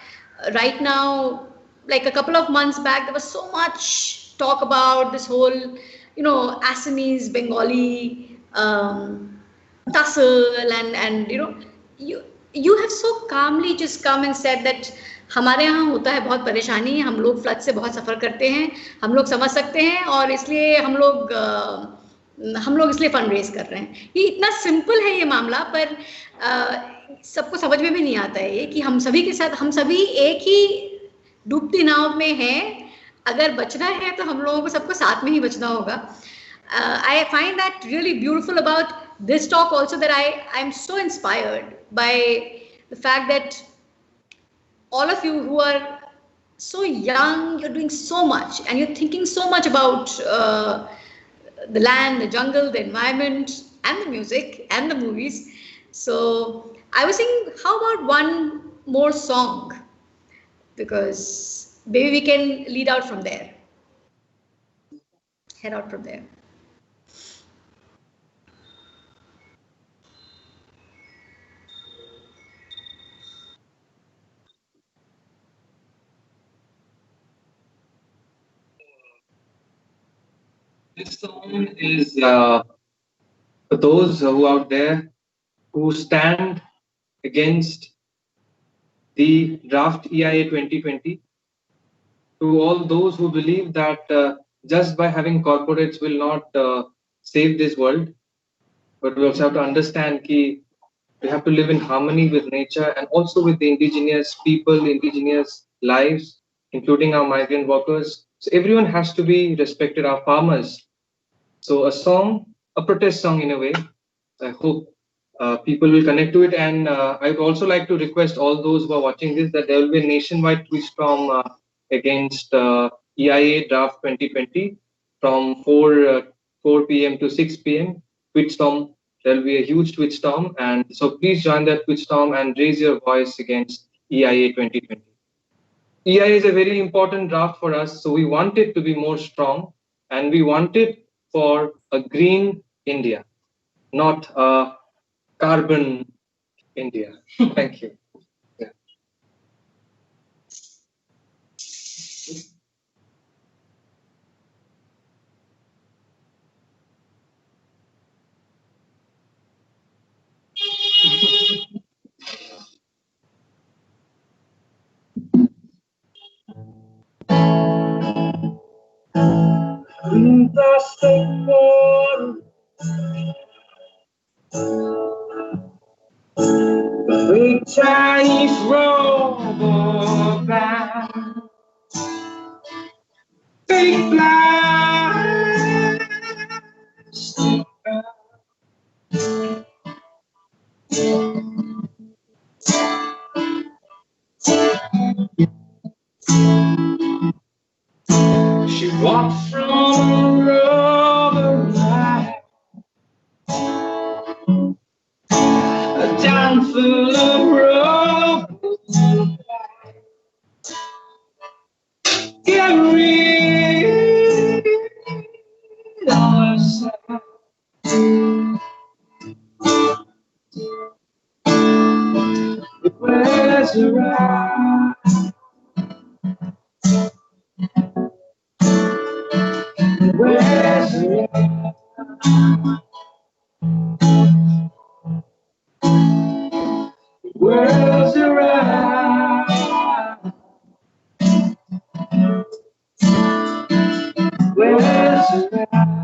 right now, like a couple of months back, there was so much talk about this whole, you know, Assamese, Bengali tussle, and you know, you have so calmly just come and said that हमारे यहाँ होता है बहुत परेशानी, हम लोग flood से बहुत सफ़र करते हैं, हम लोग समझ सकते हैं और इसलिए हम लोग इसलिए फंड रेज कर रहे हैं. ये इतना सिंपल है ये मामला, पर सबको समझ में भी नहीं आता है ये कि हम सभी के साथ, हम सभी एक ही डूबती नाव में हैं. अगर बचना है तो हम लोगों को सबको साथ में ही बचना होगा. I find that really beautiful about this talk also, that I am so inspired by the fact that all of you who are so young, you're doing so much and you're thinking so much about the land, the jungle, the environment, and the music and the movies. So I was thinking, how about one more song? Because maybe we can lead out from there. Head out from there. This song is for those who out there who stand against the draft EIA 2020, to all those who believe that just by having corporates will not save this world, but we also have to understand that we have to live in harmony with nature and also with the indigenous people, indigenous lives, including our migrant workers. So everyone has to be respected, our farmers. So a song, a protest song in a way. I hope people will connect to it. And I would also like to request all those who are watching this that there will be a nationwide tweet storm against EIA draft 2020 from 4 p.m. to 6 p.m. Tweet storm. There will be a huge tweet storm. And so please join that tweet storm and raise your voice against EIA 2020. EIA is a very important draft for us. So we want it to be more strong, and we want it for a green India, not a carbon India. Thank you. Yeah. Big Chinese rubber band, big plastic bag. She walked from a rubber ride, a town full of rubber. Get rid of herself. Where's your eye? Where's your eye? Where's your eye? Where's your eye?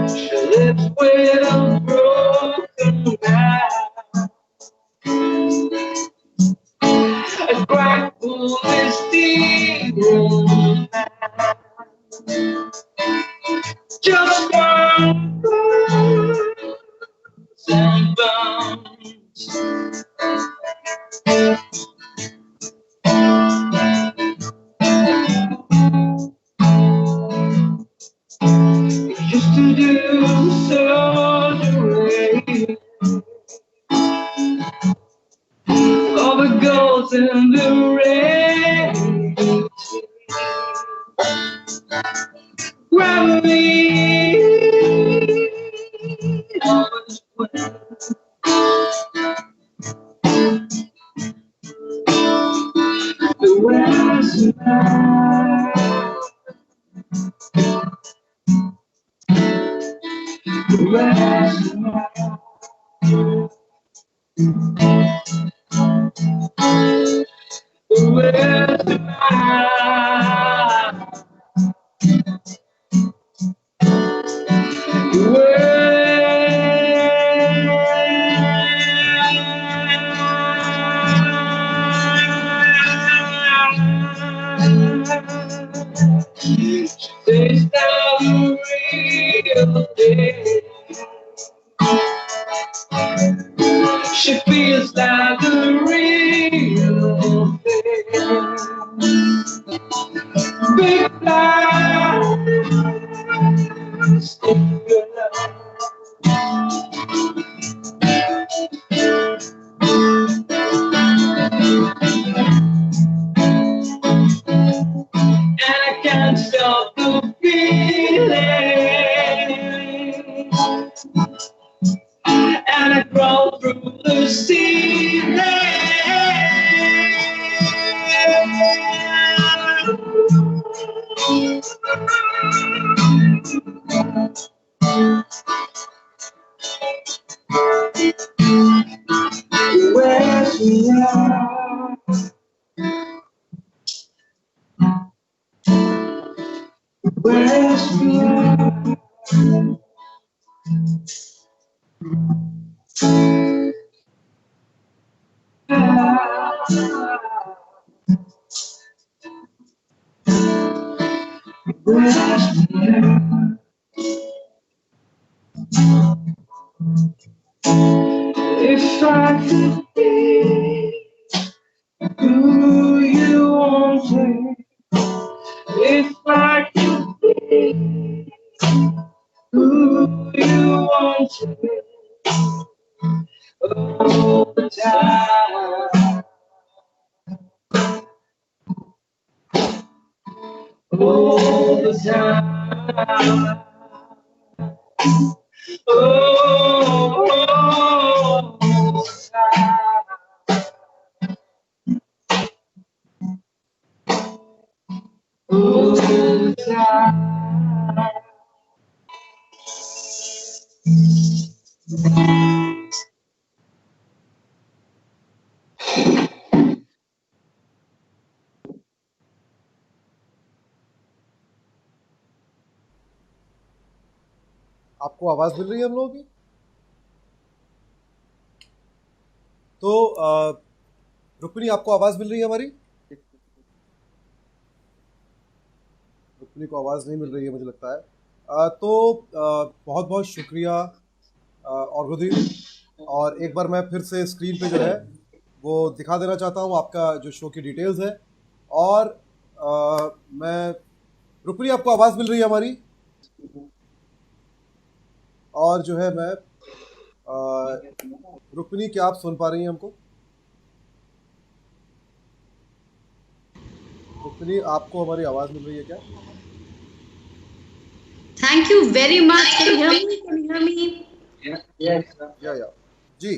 She lives with a broken man, a crack full of steel man. Just one bruise and bones. goes in the rain. Gravity. The west now. The west now. The west now. Taste of the real thing. She feels like the real thing. Big flowers, stick your love. And I can't stop the feeling. And I crawl through the ceiling. Where's love? Where's love? Where's love? If I could be who you wanted, if I could be who you wanted all the time, all the time. Oh, all the time. आपको आवाज मिल रही है हम लोगों की? तो रुक्मिणी, आपको आवाज मिल रही है हमारी? रुक्मिणी को आवाज नहीं मिल रही है मुझे लगता है। तो बहुत बहुत शुक्रिया औरगुदी। और एक बार मैं फिर से स्क्रीन पे जो है वो दिखा देना चाहता हूँ आपका जो शो की डिटेल्स है। और मैं रुक्मिणी, आपको आवाज मिल रही है हमारी? और जो है मैं रुक्मिणी, क्या आप सुन पा रही हैं हमको? रुक्मिणी, आपको हमारी आवाज मिल रही है क्या? Thank you very much. Can you hear me? Can you hear me? Yes. या जी।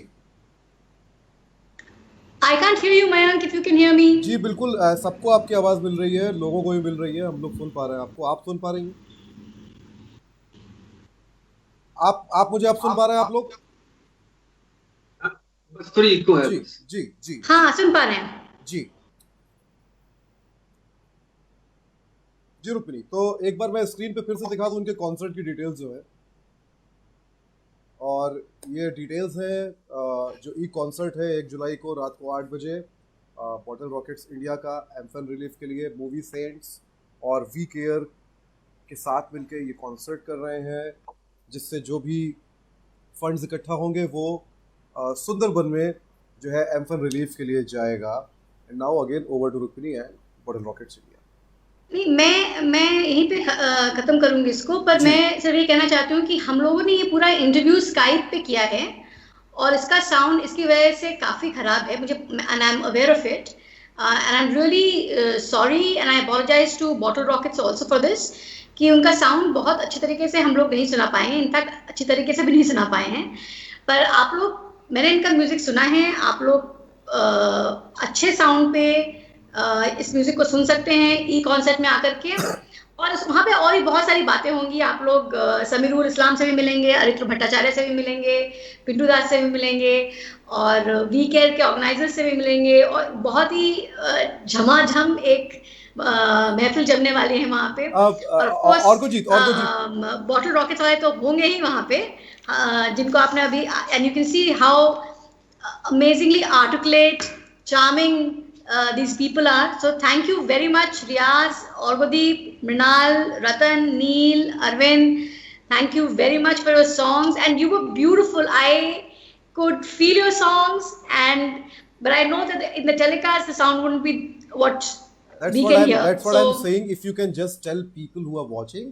I can't hear you, Mayank. If you can hear me. जी बिल्कुल, सबको आपकी आवाज मिल रही है, लोगों को भी मिल रही है, हम लोग सुन पा रहे हैं आपको। आप सुन पा रही हैं? आप मुझे आप सुन पा रहे हैं आप लोग? बस थोड़ी इको है। जी जी जी हाँ, सुन पा रहे हैं। जी जी रुक्मिणी, तो एक बार मैं स्क्रीन पे फिर से दिखा दूं उनके कॉन्सर्ट की डिटेल्स जो है। और ये डिटेल्स है जो ई कॉन्सर्ट है 1 जुलाई को रात को 8 बजे बॉटल रॉकेट्स इंडिया का एम्फन रिलीफ के लिए मूवी सेंट्स और वी केयर के साथ मिलकर ये कॉन्सर्ट कर रहे हैं, जिससे जो भी फंड्स इकट्ठा होंगे वो सुंदरबन में जो है एम्फन रिलीफ के लिए जाएगा। And now again over to Rukmini and Bottle Rockets India. नहीं, मैं यहीं पे खत्म करूंगी इसको, पर मैं सिर्फ ये कहना चाहती हूँ कि हम लोगों ने ये पूरा इंटरव्यू स्काइप पे किया है और इसका साउंड इसकी वजह से काफ़ी ख़राब है मुझे, and I am aware of it, and I am really sorry and I apologise to Bottle Rockets also for this, कि उनका साउंड बहुत अच्छे तरीके से हम लोग नहीं सुना पाए हैं, इनफैक्ट अच्छी तरीके से भी नहीं सुना पाए हैं। पर आप लोग, मैंने इनका म्यूज़िक सुना है, आप लोग अच्छे साउंड पे इस म्यूज़िक को सुन सकते हैं ई कॉन्सर्ट में आकर के, और वहाँ पे और भी बहुत सारी बातें होंगी। आप लोग समीरुल इस्लाम से भी मिलेंगे, अरित्र भट्टाचार्य से भी मिलेंगे, पिंटू दास से भी मिलेंगे, और वी केयर के ऑर्गेनाइजर से भी मिलेंगे, और बहुत ही झमाझम एक महफिल जमने वाली है वहाँ पे। और कुछ बॉटल रॉकेट्स वाले तो होंगे ही वहाँ पे, जिनको आपने अभी, and you can see how amazingly articulate, charming these people are. So thank you very much, Riaz, Orgodeep, Mrinal, Ratan, Neil, Arvind. Thank you very much for your songs, and you were beautiful. I could feel your songs, but I know that in the telecast the sound wouldn't be what we can hear. That's what I'm saying. If you can just tell people who are watching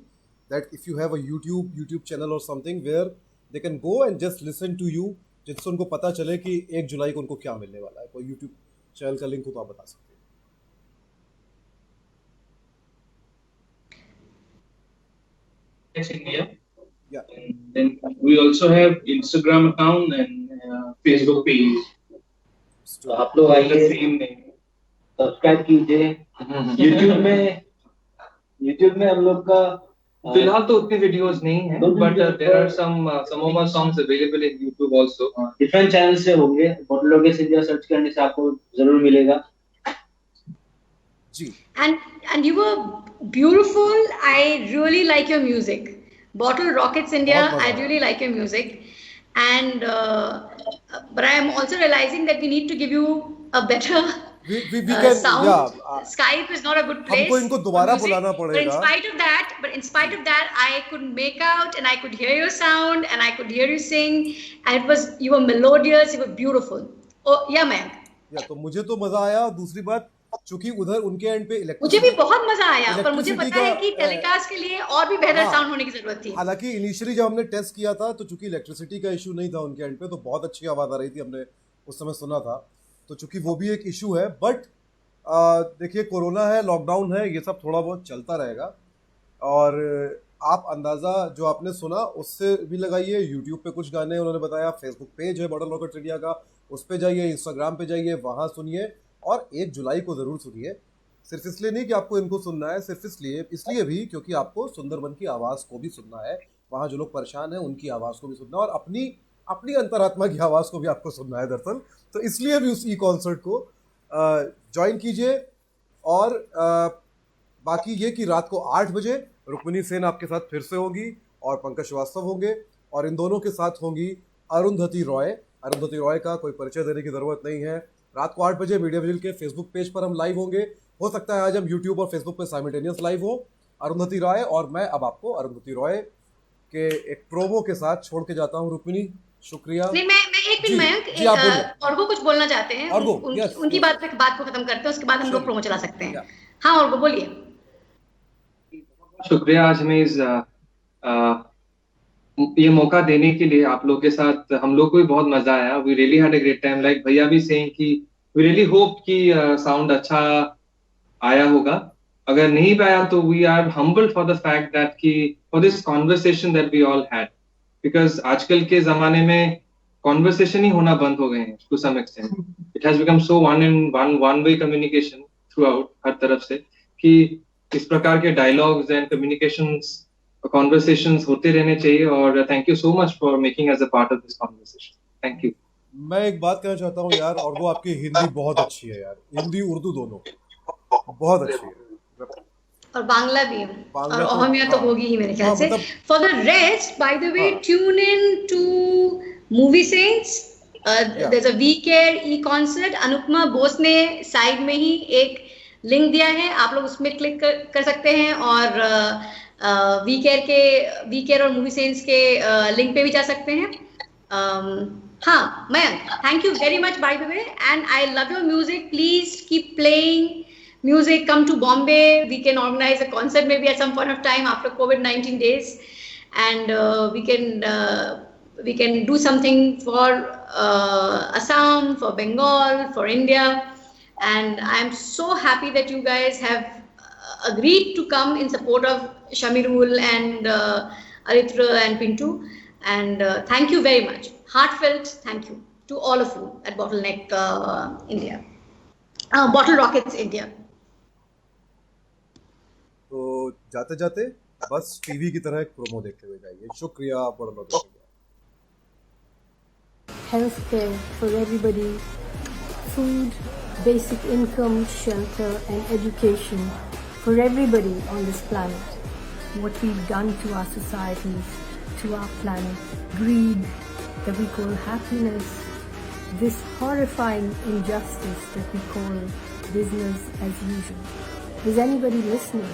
that if you have a YouTube channel or something where they can go and just listen to you, जिससे उनको पता चले कि 1 जुलाई को उनको क्या मिलने वाला है, कोई YouTube चैनल का लिंक हो तो आप बता सकते हैं। Yeah. And then we also have Instagram account and Facebook page. तो आप लोग आइए, सब्सक्राइब कीजिए। YouTube में हम लोग का फिलहाल तो उतनी वीडियोस नहीं है, but there are some of our songs available in YouTube also. Different channel से होंगे, बॉटल रॉकेट्स इंडिया सर्च करने से आपको जरूर मिलेगा जी। And you were beautiful. I really like your music. Bottle Rockets India, I really like your music, and but I am also realizing that we need to give you a better we can sound. Yeah, Skype is not a good place. हमको इनको दोबारा बुलाना पड़ेगा। But in spite of that, I could make out and I could hear your sound and I could hear you sing, and you were melodious, you were beautiful. Oh yeah, man. तो मुझे तो मजा आया। दूसरी बात, चूंकि उधर उनके एंड पे मुझे भी बहुत मजा आया, पर मुझे पता है कि टेलीकास्ट के लिए और भी बेहतर साउंड होने की जरूरत थी। हालांकि इनिशियली जब हमने टेस्ट किया था तो चूंकि इलेक्ट्रिसिटी का इशू नहीं था उनके एंड पे, तो बहुत अच्छी आवाज आ रही थी, हमने उस समय सुना था। तो चूंकि वो भी एक इशू है, बट देखिए कोरोना है, लॉकडाउन है, ये सब थोड़ा बहुत चलता रहेगा। और आप अंदाज़ा जो आपने सुना उससे भी लगाइए। यूट्यूब पे कुछ गाने उन्होंने बताया, फेसबुक पेज है बॉटल रॉकेट्स इंडिया का, उस पर जाइए, इंस्टाग्राम पे जाइए, वहाँ सुनिए, और 1 जुलाई को ज़रूर सुनिए। सिर्फ इसलिए नहीं कि आपको इनको सुनना है, सिर्फ इसलिए भी क्योंकि आपको सुंदरबन की आवाज़ को भी सुनना है, वहाँ जो लोग परेशान हैं उनकी आवाज़ को भी सुनना है, और अपनी अंतरात्मा की आवाज़ को भी आपको सुनना है दरअसल। तो इसलिए भी उस ई कॉन्सर्ट को ज्वाइन कीजिए। और बाकी ये कि रात को 8 बजे रुक्मिणी सेन आपके साथ फिर से होगी, और पंकज श्रीवास्तव होंगे, और इन दोनों के साथ होंगी अरुंधति रॉय। अरुंधति रॉय का कोई परिचय देने की ज़रूरत नहीं है। रात को 8 बजे मीडिया विजिल के फेसबुक पेज पर हम लाइव होंगे। हो सकता है आज हम यूट्यूब और फेसबुक पे साइमल्टेनियस लाइव हो। अरुंधति रॉय और मैं अब आपको अरुंधति रॉय के एक प्रोमो के साथ छोड़ के जाता हूँ। रुक्मिणी, शुक्रिया। नहीं, मैं एक मिनट मयंक, और वो कुछ बोलना चाहते हैं, उनकी बात को खत्म करते हैं, उसके बाद हम लोग प्रोमो चला सकते हैं। हाँ, और वो बोलिए। शुक्रिया आज हमें इस ये मौका देने के लिए। आप लोग के साथ हम लोग को भी बहुत मजा आया। We really had a great time. Like भैया भी सेइंग कि वी रियली होप कि साउंड अच्छा आया होगा। अगर नहीं भी आया तो we are humbled for the fact that कि for this conversation that we all had, because आजकल के जमाने में कॉन्वर्सेशन ही होना बंद हो गए हैं to some extent. It has become so one way communication throughout, हर तरफ से, कि इस प्रकार के डायलॉग्स एंड कम्युनिकेशंस, कॉन्वर्सेशंस होते रहने चाहिए। और thank you so much for making as a part of this conversation. Thank you. मैं एक बात कहना चाहता हूँ यार, और वो आपकी हिंदी बहुत अच्छी है यार, हिंदी उर्दू दोनों बहुत अच्छी है, और बांग्ला भी है, और ओहमिया तो होगी ही मेरे ख्याल से। For the rest, by the way, tune in to Movie Sense, there is a We Care e concert. Anupama Bose ने साइड में ही एक लिंक दिया है, आप लोग उसमें क्लिक कर सकते हैं, और वी केयर और मूवी सेंस के लिंक पे भी जा सकते हैं। हाँ Mayank, thank you very much bye the way, and I love your music. Please keep playing music, come to Bombay, we can organize a concert maybe at some point of time after COVID-19 days, and we can we can do something for Assam, for Bengal, for India. And I'm so happy that you guys have agreed to come in support of Shamirul and Aritra and Pintu. And thank you very much. Heartfelt thank you to all of you at Bottleneck India. Bottle Rockets India. तो जाते जाते बस TV की तरह एक promo देखते हुए जाइए. शुक्रिया bottle Rockets India. Healthcare for everybody, food, basic income, shelter and education for everybody on this planet. What we've done to our societies, to our planet, greed that we call happiness, this horrifying injustice that we call business as usual. Is anybody listening?